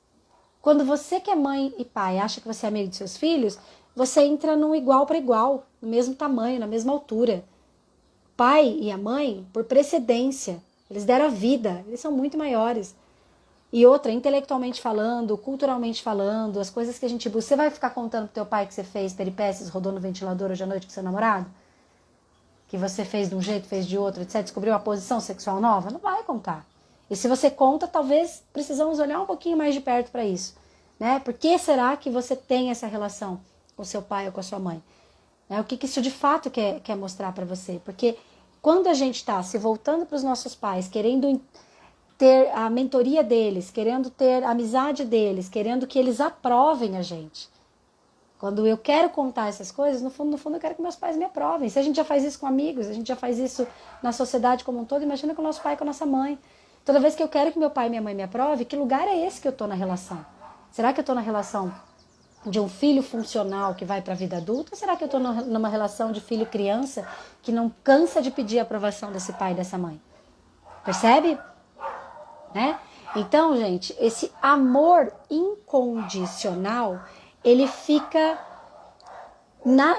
Quando você que é mãe e pai acha que você é amigo dos seus filhos, você entra num igual para igual, no mesmo tamanho, na mesma altura. O pai e a mãe, por precedência, eles deram a vida, eles são muito maiores. E outra, intelectualmente falando, culturalmente falando, as coisas que a gente busca. Você vai ficar contando pro teu pai que você fez peripécias, rodou no ventilador hoje à noite com seu namorado? Que você fez de um jeito, fez de outro, etc. Descobriu uma posição sexual nova? Não vai contar. E se você conta, talvez precisamos olhar um pouquinho mais de perto para isso. Né? Por que será que você tem essa relação com seu pai ou com a sua mãe? O que isso de fato quer mostrar para você? Porque quando a gente está se voltando para os nossos pais, querendo ter a mentoria deles, querendo ter a amizade deles, querendo que eles aprovem a gente. Quando eu quero contar essas coisas, no fundo eu quero que meus pais me aprovem. Se a gente já faz isso com amigos, a gente já faz isso na sociedade como um todo, imagina com o nosso pai e com a nossa mãe. Toda vez que eu quero que meu pai e minha mãe me aprovem, que lugar é esse que eu estou na relação? Será que eu estou na relação de um filho funcional que vai para a vida adulta? Ou será que eu estou numa relação de filho-criança que não cansa de pedir a aprovação desse pai e dessa mãe? Percebe? Né? Então, gente, esse amor incondicional, ele fica...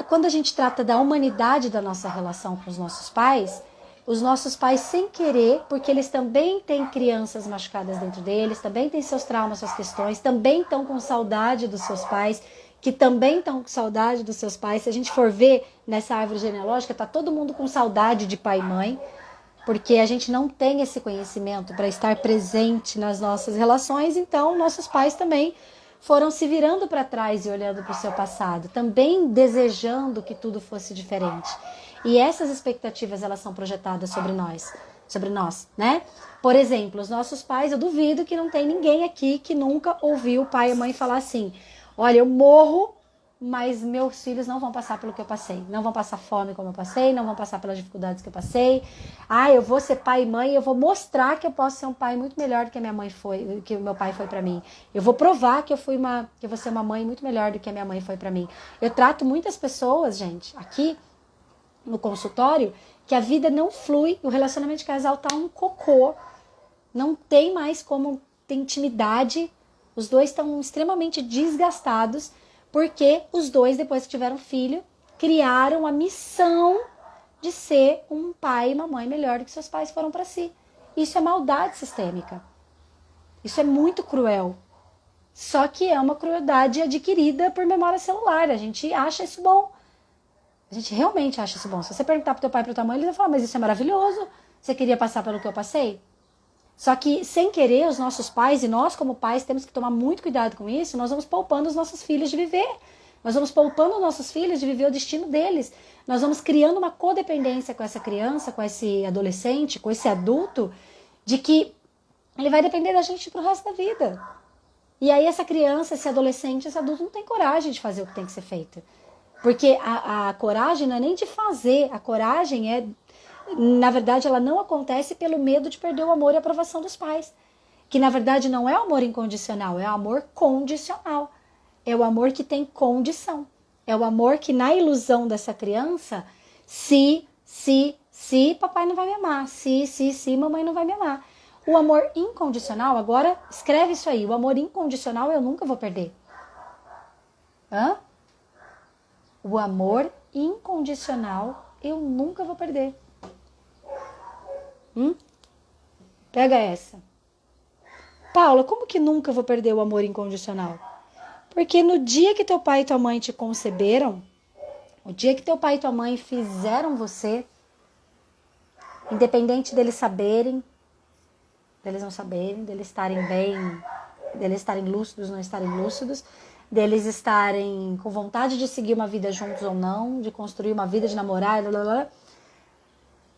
Quando a gente trata da humanidade da nossa relação com os nossos pais sem querer, porque eles também têm crianças machucadas dentro deles, também têm seus traumas, suas questões, também estão com saudade dos seus pais, que também estão com saudade dos seus pais. Se a gente for ver nessa árvore genealógica, tá todo mundo com saudade de pai e mãe, porque a gente não tem esse conhecimento para estar presente nas nossas relações, então nossos pais também foram se virando para trás e olhando para o seu passado, também desejando que tudo fosse diferente. E essas expectativas, elas são projetadas sobre nós, né? Por exemplo, os nossos pais, eu duvido que não tem ninguém aqui que nunca ouviu o pai e a mãe falar assim: olha, eu morro, mas meus filhos não vão passar pelo que eu passei, não vão passar fome como eu passei, não vão passar pelas dificuldades que eu passei. Eu vou ser pai e mãe, eu vou mostrar que eu posso ser um pai muito melhor do que a minha mãe foi, que o meu pai foi para mim. Eu vou provar que eu vou ser uma mãe muito melhor do que a minha mãe foi para mim. Eu trato muitas pessoas, gente, aqui no consultório, que a vida não flui, o relacionamento de casal tá um cocô, não tem mais como ter intimidade, os dois estão extremamente desgastados, porque os dois, depois que tiveram filho, criaram a missão de ser um pai e uma mãe melhor do que seus pais foram para si. Isso é maldade sistêmica. Isso é muito cruel. Só que é uma crueldade adquirida por memória celular. A gente acha isso bom. A gente realmente acha isso bom. Se você perguntar pro teu pai e pra tua mãe, eles vão falar: mas isso é maravilhoso. Você queria passar pelo que eu passei? Só que, sem querer, os nossos pais, e nós como pais temos que tomar muito cuidado com isso, nós vamos poupando os nossos filhos de viver. Nós vamos poupando os nossos filhos de viver o destino deles. Nós vamos criando uma codependência com essa criança, com esse adolescente, com esse adulto, de que ele vai depender da gente pro resto da vida. E aí essa criança, esse adolescente, esse adulto não tem coragem de fazer o que tem que ser feito. Porque a coragem não é nem de fazer, a coragem na verdade, ela não acontece pelo medo de perder o amor e a aprovação dos pais. Que na verdade não é o amor incondicional, é o amor condicional. É o amor que tem condição. É o amor que na ilusão dessa criança, se papai não vai me amar, se mamãe não vai me amar. O amor incondicional, agora escreve isso aí, o amor incondicional eu nunca vou perder. O amor incondicional eu nunca vou perder. Pega essa. Paula, como que nunca vou perder o amor incondicional? Porque no dia que teu pai e tua mãe te conceberam, o dia que teu pai e tua mãe fizeram você, Independente deles saberem, deles não saberem, deles estarem bem, deles estarem lúcidos, não estarem lúcidos, deles estarem com vontade de seguir uma vida juntos ou não, de construir uma vida, de namorar, blá, blá, blá.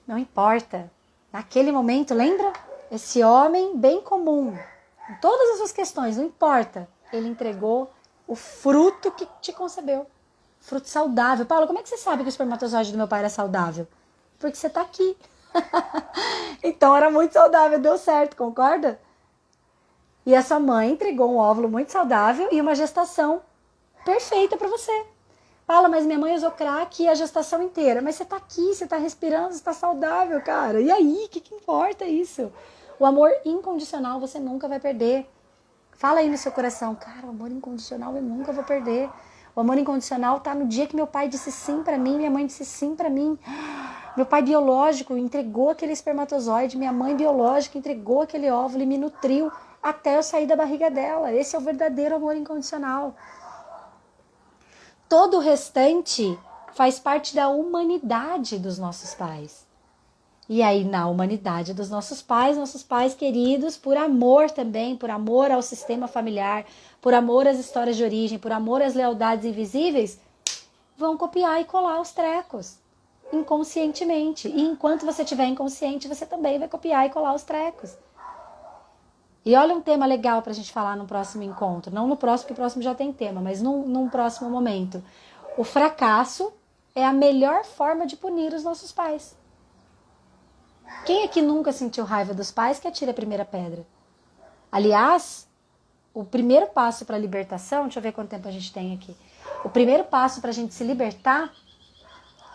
Não importa. Naquele momento, lembra? Esse homem bem comum, em todas as suas questões, não importa. Ele entregou o fruto que te concebeu. Fruto saudável. Paulo, como é que você sabe que o espermatozoide do meu pai era saudável? Porque você tá aqui. Então era muito saudável, deu certo, concorda? E a sua mãe entregou um óvulo muito saudável e uma gestação perfeita para você. Paula, mas minha mãe usou crack a gestação inteira. Mas você tá aqui, você tá respirando, você tá saudável, cara. E aí, o que importa isso? O amor incondicional você nunca vai perder. Fala aí no seu coração, cara, o amor incondicional eu nunca vou perder. O amor incondicional tá no dia que meu pai disse sim pra mim, minha mãe disse sim pra mim. Meu pai biológico entregou aquele espermatozoide, minha mãe biológica entregou aquele óvulo e me nutriu até eu sair da barriga dela. Esse é o verdadeiro amor incondicional. Todo o restante faz parte da humanidade dos nossos pais. E aí, na humanidade dos nossos pais queridos, por amor também, por amor ao sistema familiar, por amor às histórias de origem, por amor às lealdades invisíveis, vão copiar e colar os trecos, inconscientemente. E enquanto você estiver inconsciente, você também vai copiar e colar os trecos. E olha um tema legal pra gente falar no próximo encontro. Não no próximo, porque o próximo já tem tema, mas num próximo momento. O fracasso é a melhor forma de punir os nossos pais. Quem aqui nunca sentiu raiva dos pais que atira a primeira pedra? Aliás, o primeiro passo para a libertação, deixa eu ver quanto tempo a gente tem aqui. O primeiro passo para a gente se libertar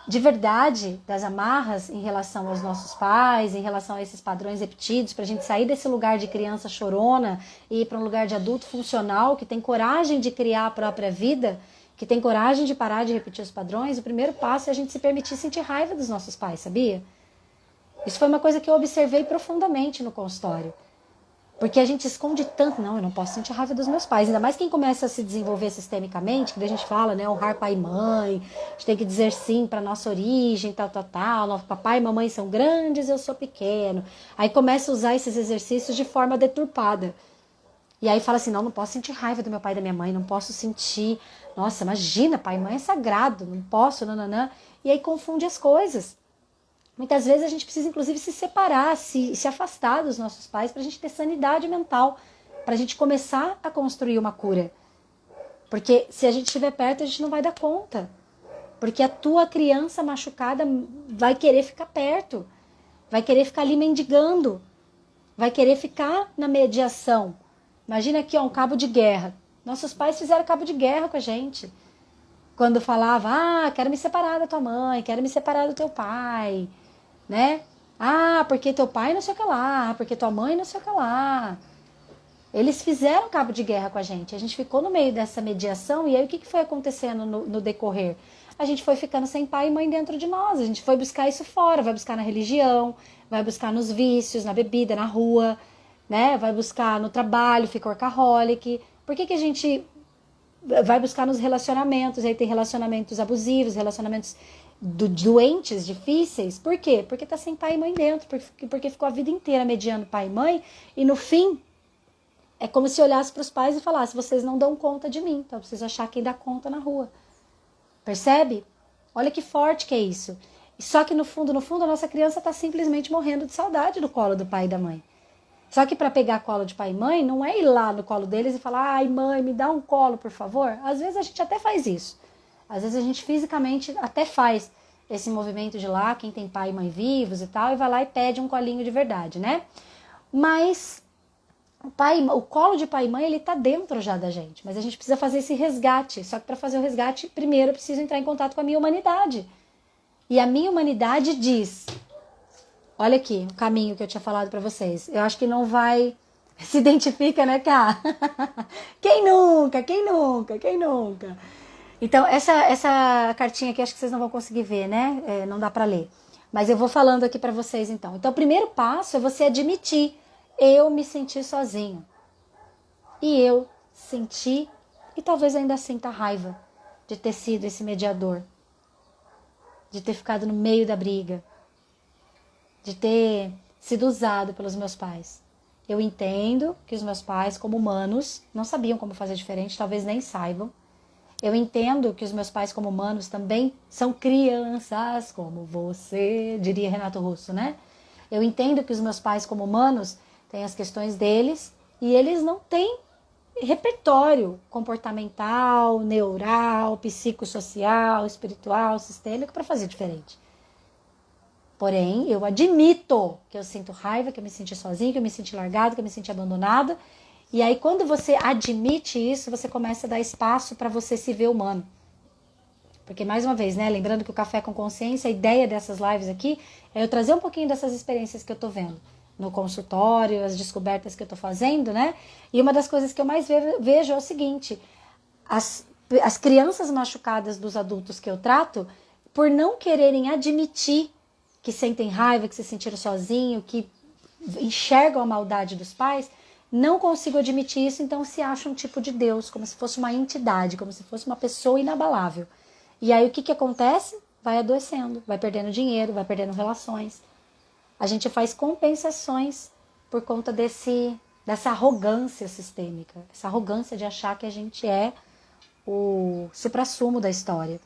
de verdade das amarras em relação aos nossos pais, em relação a esses padrões repetidos, para a gente sair desse lugar de criança chorona e ir para um lugar de adulto funcional, que tem coragem de criar a própria vida, que tem coragem de parar de repetir os padrões, o primeiro passo é a gente se permitir sentir raiva dos nossos pais, sabia? Isso foi uma coisa que eu observei profundamente no consultório. Porque a gente esconde tanto. Não, eu não posso sentir raiva dos meus pais. Ainda mais quem começa a se desenvolver sistemicamente, que daí a gente fala, né, honrar pai e mãe, a gente tem que dizer sim para nossa origem, tal. Papai e mamãe são grandes, eu sou pequeno. Aí começa a usar esses exercícios de forma deturpada. E aí fala assim, não posso sentir raiva do meu pai e da minha mãe, não posso sentir... Nossa, imagina, pai e mãe é sagrado, não posso, nananã. E aí confunde as coisas. Muitas vezes a gente precisa, inclusive, se separar, se afastar dos nossos pais para a gente ter sanidade mental, para a gente começar a construir uma cura. Porque se a gente estiver perto, a gente não vai dar conta. Porque a tua criança machucada vai querer ficar perto, vai querer ficar ali mendigando, vai querer ficar na mediação. Imagina aqui, ó, um cabo de guerra. Nossos pais fizeram cabo de guerra com a gente. Quando falava, quero me separar da tua mãe, quero me separar do teu pai, né? Porque teu pai não sei o que lá, porque tua mãe não sei o que lá. Eles fizeram cabo de guerra com a gente ficou no meio dessa mediação e aí o que foi acontecendo no decorrer? A gente foi ficando sem pai e mãe dentro de nós, a gente foi buscar isso fora, vai buscar na religião, vai buscar nos vícios, na bebida, na rua, né? Vai buscar no trabalho, fica workaholic. Por que a gente vai buscar nos relacionamentos? Aí tem relacionamentos abusivos, relacionamentos doentes, difíceis. Por quê? Porque tá sem pai e mãe dentro, porque ficou a vida inteira mediando pai e mãe e no fim é como se olhasse para os pais e falasse, vocês não dão conta de mim, então eu preciso achar quem dá conta na rua. Percebe? Olha que forte que é isso. Só que no fundo, a nossa criança está simplesmente morrendo de saudade do colo do pai e da mãe. Só que para pegar colo de pai e mãe, não é ir lá no colo deles e falar, ai mãe, me dá um colo, por favor. Às vezes a gente até faz isso. Às vezes a gente fisicamente até faz esse movimento de lá, quem tem pai e mãe vivos e tal, e vai lá e pede um colinho de verdade, né? Mas o colo de pai e mãe, ele tá dentro já da gente, mas a gente precisa fazer esse resgate. Só que para fazer o resgate, primeiro eu preciso entrar em contato com a minha humanidade. E a minha humanidade diz, olha aqui, o caminho que eu tinha falado para vocês. Eu acho que não vai... Se identifica, né, Cá? Quem nunca? Então, essa cartinha aqui, acho que vocês não vão conseguir ver, né? Não dá para ler. Mas eu vou falando aqui para vocês, então. Então, o primeiro passo é você admitir. Eu me senti sozinho. E eu senti, e talvez ainda sinta raiva de ter sido esse mediador. De ter ficado no meio da briga. de ter sido usado pelos meus pais. Eu entendo que os meus pais, como humanos, não sabiam como fazer diferente, talvez nem saibam. Eu entendo que os meus pais, como humanos, também são crianças, como você, diria Renato Russo, né? Eu entendo que os meus pais, como humanos, têm as questões deles e eles não têm repertório comportamental, neural, psicossocial, espiritual, sistêmico para fazer diferente. Porém, eu admito que eu sinto raiva, que eu me senti sozinha, que eu me senti largada, que eu me senti abandonada. E aí, quando você admite isso, você começa a dar espaço para você se ver humano. Porque, mais uma vez, né, lembrando que o Café com Consciência, a ideia dessas lives aqui é eu trazer um pouquinho dessas experiências que eu tô vendo no consultório, as descobertas que eu tô fazendo, né? E uma das coisas que eu mais vejo é o seguinte: as crianças machucadas dos adultos que eu trato, por não quererem admitir que sentem raiva, que se sentiram sozinhos, que enxergam a maldade dos pais, não consigo admitir isso, então se acham um tipo de Deus, como se fosse uma entidade, como se fosse uma pessoa inabalável. E aí o que acontece? Vai adoecendo, vai perdendo dinheiro, vai perdendo relações. A gente faz compensações por conta dessa arrogância sistêmica, essa arrogância de achar que a gente é o suprassumo da história.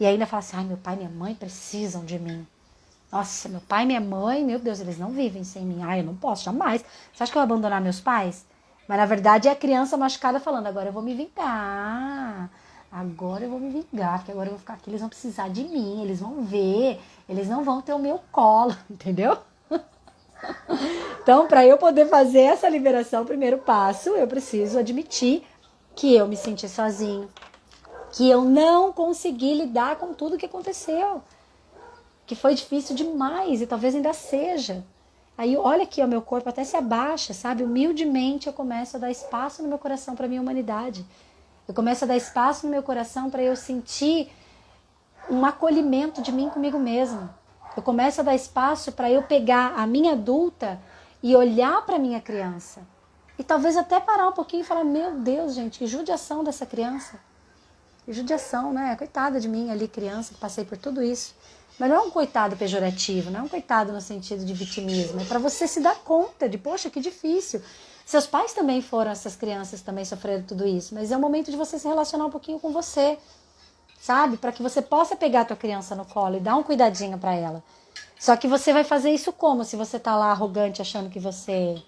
E ainda fala assim, ai, meu pai e minha mãe precisam de mim. Nossa, meu pai e minha mãe, meu Deus, eles não vivem sem mim. Ai, eu não posso, jamais. Você acha que eu vou abandonar meus pais? Mas na verdade é a criança machucada falando, agora eu vou me vingar. Agora eu vou me vingar, porque agora eu vou ficar aqui, eles vão precisar de mim, eles vão ver, eles não vão ter o meu colo, entendeu? Então, para eu poder fazer essa liberação, o primeiro passo, eu preciso admitir que eu me senti sozinho, que eu não consegui lidar com tudo que aconteceu, que foi difícil demais e talvez ainda seja. Aí, olha aqui, o meu corpo até se abaixa, sabe? Humildemente eu começo a dar espaço no meu coração para a minha humanidade. Eu começo a dar espaço no meu coração para eu sentir um acolhimento de mim comigo mesmo. Eu começo a dar espaço para eu pegar a minha adulta e olhar para a minha criança. E talvez até parar um pouquinho e falar, meu Deus, gente, que judiação dessa criança. Que judiação, né? Coitada de mim ali, criança, que passei por tudo isso. Mas não é um coitado pejorativo, não é um coitado no sentido de vitimismo. É para você se dar conta de, poxa, que difícil. Seus pais também foram essas crianças, também sofreram tudo isso. Mas é o momento de você se relacionar um pouquinho com você, sabe? Para que você possa pegar a tua criança no colo e dar um cuidadinho para ela. Só que você vai fazer isso como? Se você tá lá arrogante, achando que você...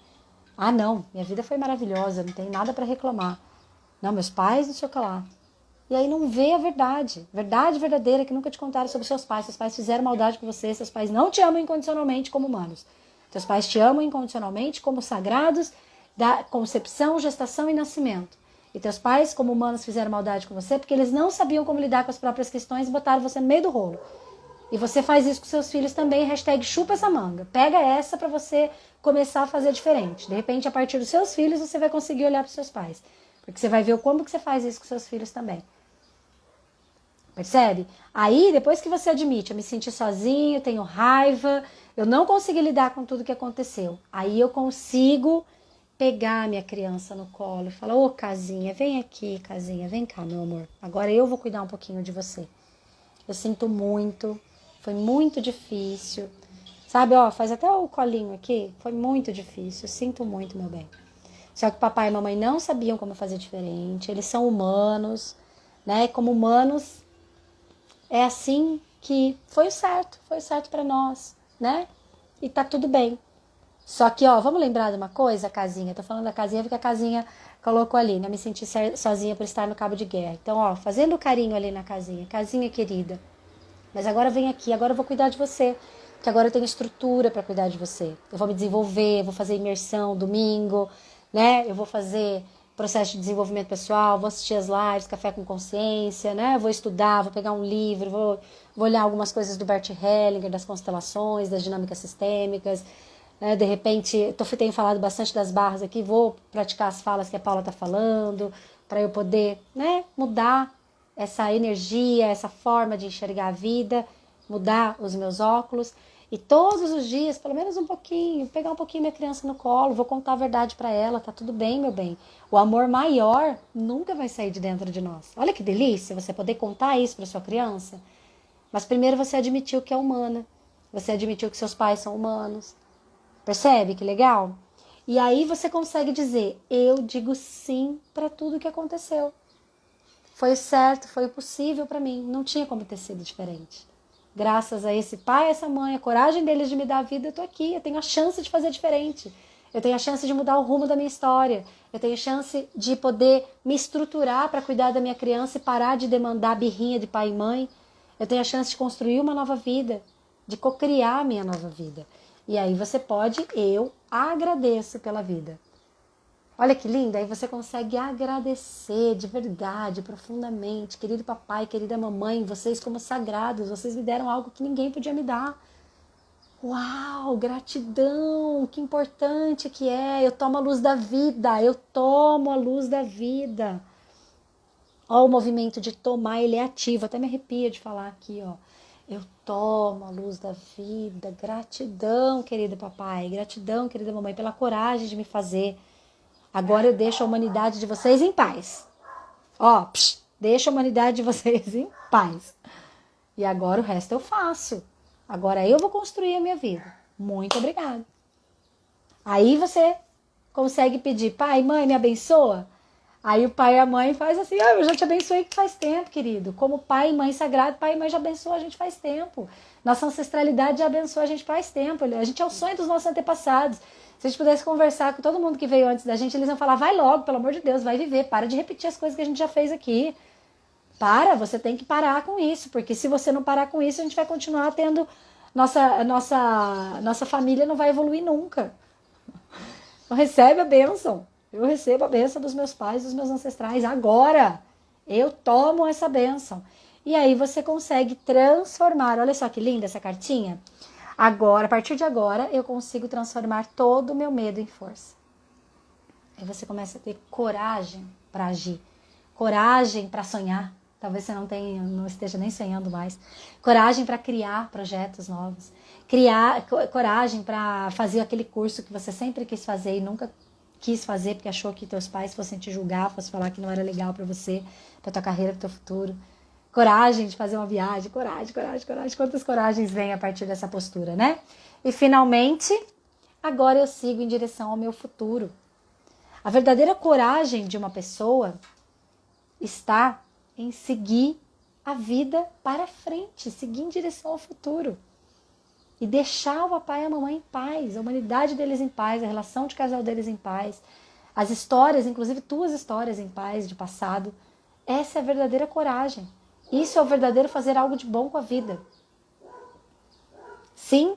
Ah, não, minha vida foi maravilhosa, não tem nada para reclamar. Não, meus pais, não sei o que lá. E aí não vê a verdade verdadeira que nunca te contaram sobre seus pais. Seus pais fizeram maldade com você, seus pais não te amam incondicionalmente como humanos. Seus pais te amam incondicionalmente como sagrados da concepção, gestação e nascimento. E teus pais, como humanos, fizeram maldade com você porque eles não sabiam como lidar com as próprias questões e botaram você no meio do rolo. E você faz isso com seus filhos também, hashtag chupa essa manga. Pega essa para você começar a fazer diferente. De repente, a partir dos seus filhos, você vai conseguir olhar para os seus pais. Porque você vai ver como que você faz isso com seus filhos também. Percebe? Aí, depois que você admite, eu me senti sozinho, tenho raiva, eu não consegui lidar com tudo que aconteceu. Aí eu consigo pegar minha criança no colo e falar, ô Casinha, vem aqui, Casinha, vem cá, meu amor. Agora eu vou cuidar um pouquinho de você. Eu sinto muito, foi muito difícil. Sabe, ó, faz até o colinho aqui, foi muito difícil, eu sinto muito, meu bem. Só que papai e mamãe não sabiam como fazer diferente, eles são humanos, né? Como humanos, é assim que foi o certo para nós, né? E tá tudo bem. Só que, ó, vamos lembrar de uma coisa, Casinha? Tô falando da Casinha porque a Casinha colocou ali, né? Me senti sozinha por estar no cabo de guerra. Então, ó, fazendo carinho ali na Casinha. Casinha querida. Mas agora vem aqui, agora eu vou cuidar de você. Que agora eu tenho estrutura para cuidar de você. Eu vou me desenvolver, vou fazer imersão domingo, né? Eu vou fazer processo de desenvolvimento pessoal, vou assistir as lives, Café com Consciência, né? Vou estudar, vou pegar um livro, vou olhar algumas coisas do Bert Hellinger, das constelações, das dinâmicas sistêmicas. Né? De repente, tenho falado bastante das barras aqui, vou praticar as falas que a Paula está falando, para eu poder, né, mudar essa energia, essa forma de enxergar a vida, mudar os meus óculos. E todos os dias, pelo menos um pouquinho, pegar um pouquinho minha criança no colo, vou contar a verdade para ela, tá tudo bem, meu bem. O amor maior nunca vai sair de dentro de nós. Olha que delícia você poder contar isso para sua criança. Mas primeiro você admitiu que é humana. Você admitiu que seus pais são humanos. Percebe que legal? E aí você consegue dizer, eu digo sim para tudo que aconteceu. Foi certo, foi possível para mim, não tinha como ter sido diferente. Graças a esse pai, essa mãe, a coragem deles de me dar a vida, eu tô aqui, eu tenho a chance de fazer diferente. Eu tenho a chance de mudar o rumo da minha história. Eu tenho a chance de poder me estruturar para cuidar da minha criança e parar de demandar birrinha de pai e mãe. Eu tenho a chance de construir uma nova vida, de cocriar a minha nova vida. E aí você pode, eu agradeço pela vida. Olha que lindo, aí você consegue agradecer de verdade, profundamente. Querido papai, querida mamãe, vocês como sagrados, vocês me deram algo que ninguém podia me dar. Uau, gratidão, que importante que é. Eu tomo a luz da vida, eu tomo a luz da vida. Ó, o movimento de tomar, ele é ativo, até me arrepia de falar aqui, ó. Eu tomo a luz da vida, gratidão, querido papai, gratidão, querida mamãe, pela coragem de me fazer. Agora eu deixo a humanidade de vocês em paz. Ó, deixo a humanidade de vocês em paz. E agora o resto eu faço. Agora eu vou construir a minha vida. Muito obrigada. Aí você consegue pedir, pai, mãe, me abençoa? Aí o pai e a mãe faz assim, eu já te abençoei que faz tempo, querido. Como pai e mãe sagrado, pai e mãe já abençoam a gente faz tempo. Nossa ancestralidade já abençoa a gente faz tempo. A gente é o sonho dos nossos antepassados. Se a gente pudesse conversar com todo mundo que veio antes da gente, eles iam falar, vai logo, pelo amor de Deus, vai viver. Para de repetir as coisas que a gente já fez aqui. Você tem que parar com isso, porque se você não parar com isso, a gente vai continuar tendo... Nossa família não vai evoluir nunca. Então recebe a bênção. Eu recebo a bênção dos meus pais, dos meus ancestrais. Agora eu tomo essa bênção. E aí você consegue transformar. Olha só que linda essa cartinha. Agora, a partir de agora, eu consigo transformar todo o meu medo em força. Aí você começa a ter coragem para agir. Coragem para sonhar. Talvez você não esteja nem sonhando mais. Coragem para criar projetos novos. Coragem para fazer aquele curso que você sempre quis fazer e nunca quis fazer porque achou que teus pais fossem te julgar, fossem falar que não era legal para você, para tua carreira, para teu futuro. Coragem de fazer uma viagem. Coragem. Quantas coragens vêm a partir dessa postura, né? E finalmente, agora eu sigo em direção ao meu futuro. A verdadeira coragem de uma pessoa está em seguir a vida para frente, seguir em direção ao futuro. E deixar o papai e a mamãe em paz, a humanidade deles em paz, a relação de casal deles em paz, as histórias, inclusive tuas histórias em paz de passado. Essa é a verdadeira coragem. Isso é o verdadeiro fazer algo de bom com a vida. Sim?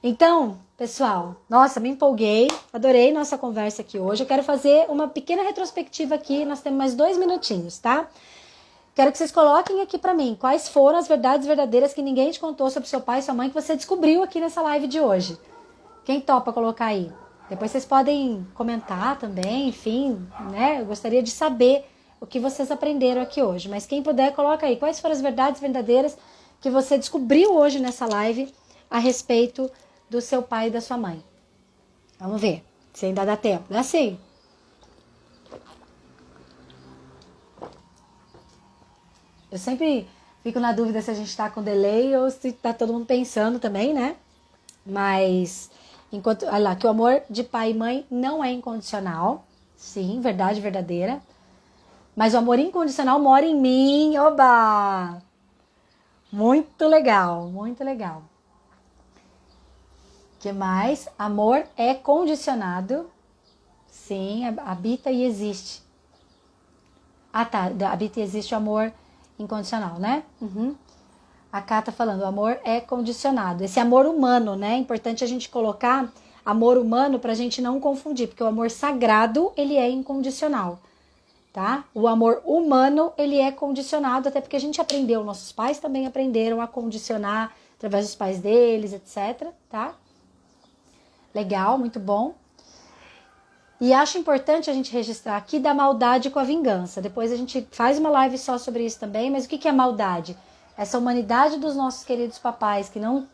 Então, pessoal, nossa, me empolguei, adorei nossa conversa aqui hoje. Eu quero fazer uma pequena retrospectiva aqui, nós temos mais 2 minutinhos, tá? Quero que vocês coloquem aqui pra mim quais foram as verdades verdadeiras que ninguém te contou sobre seu pai e sua mãe que você descobriu aqui nessa live de hoje. Quem topa colocar aí? Depois vocês podem comentar também, enfim, né? Eu gostaria de saber o que vocês aprenderam aqui hoje. Mas quem puder, coloca aí. Quais foram as verdades verdadeiras que você descobriu hoje nessa live a respeito do seu pai e da sua mãe? Vamos ver se ainda dá tempo. Não é assim? Eu sempre fico na dúvida se a gente tá com delay ou se tá todo mundo pensando também, né? Mas, olha lá, que o amor de pai e mãe não é incondicional. Sim, verdade verdadeira. Mas o amor incondicional mora em mim. Oba! Muito legal, muito legal. O que mais? Amor é condicionado. Sim, habita e existe. Ah, tá. Habita e existe o amor incondicional, né? Uhum. A Cá tá falando, o amor é condicionado. Esse amor humano, né? É importante a gente colocar amor humano pra gente não confundir, porque o amor sagrado, ele é incondicional. Tá? O amor humano, ele é condicionado, até porque a gente aprendeu, nossos pais também aprenderam a condicionar através dos pais deles, etc, tá? Legal, muito bom. E acho importante a gente registrar aqui da maldade com a vingança. Depois a gente faz uma live só sobre isso também, mas o que é maldade? Essa humanidade dos nossos queridos papais que não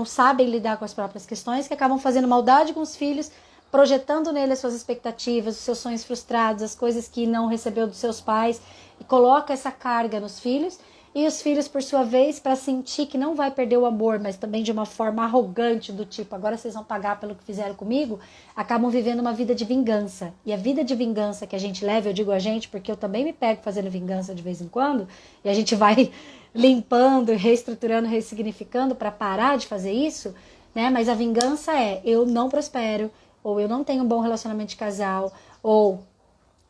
sabem lidar com as próprias questões, que acabam fazendo maldade com os filhos, projetando nele as suas expectativas, os seus sonhos frustrados, as coisas que não recebeu dos seus pais, e coloca essa carga nos filhos. E os filhos, por sua vez, para sentir que não vai perder o amor, mas também de uma forma arrogante, do tipo, agora vocês vão pagar pelo que fizeram comigo, acabam vivendo uma vida de vingança. E a vida de vingança que a gente leva, eu digo a gente, porque eu também me pego fazendo vingança de vez em quando, e a gente vai limpando, reestruturando, ressignificando para parar de fazer isso, né? Mas a vingança é, eu não prospero, ou eu não tenho um bom relacionamento de casal, ou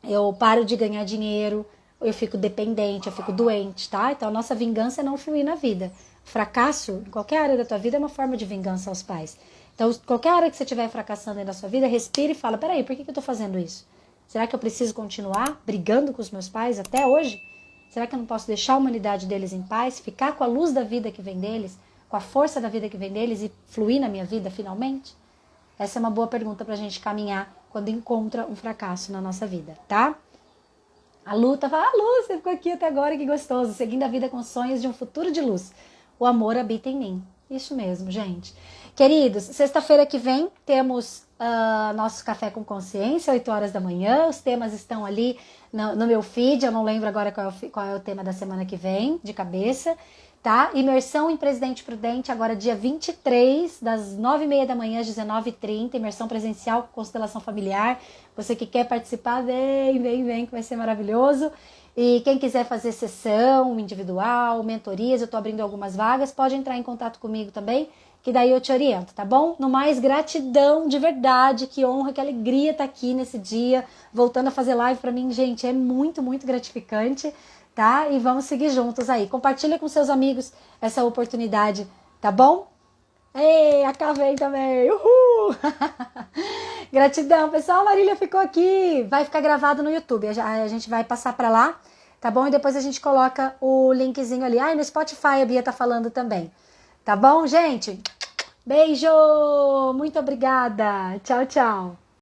eu paro de ganhar dinheiro, eu fico dependente, eu fico doente, tá? Então a nossa vingança é não fluir na vida. Fracasso, em qualquer área da tua vida, é uma forma de vingança aos pais. Então, qualquer área que você estiver fracassando aí na sua vida, respire e fala, peraí, por que eu tô fazendo isso? Será que eu preciso continuar brigando com os meus pais até hoje? Será que eu não posso deixar a humanidade deles em paz, ficar com a luz da vida que vem deles, com a força da vida que vem deles e fluir na minha vida finalmente? Essa é uma boa pergunta pra gente caminhar quando encontra um fracasso na nossa vida, tá? A Lu fala, Lu, você ficou aqui até agora, que gostoso. Seguindo a vida com sonhos de um futuro de luz. O amor habita em mim. Isso mesmo, gente. Queridos, sexta-feira que vem temos nosso Café com Consciência, 8 horas da manhã. Os temas estão ali no meu feed. Eu não lembro agora qual é o tema da semana que vem, de cabeça. Tá? Imersão em Presidente Prudente, agora dia 23, das 9h30 da manhã às 19h30, imersão presencial com constelação familiar. Você que quer participar, vem, que vai ser maravilhoso. E quem quiser fazer sessão individual, mentorias, eu tô abrindo algumas vagas, pode entrar em contato comigo também, que daí eu te oriento, tá bom? No mais, gratidão de verdade, que honra, que alegria estar aqui nesse dia, voltando a fazer live pra mim, gente, é muito, muito gratificante. Tá? E vamos seguir juntos aí. Compartilha com seus amigos essa oportunidade, tá bom? Ei, a Cá vem também. Uhul! Gratidão, pessoal. A Marília ficou aqui. Vai ficar gravado no YouTube. A gente vai passar pra lá, tá bom? E depois a gente coloca o linkzinho ali. Ah, e no Spotify a Bia tá falando também. Tá bom, gente? Beijo! Muito obrigada. Tchau, tchau.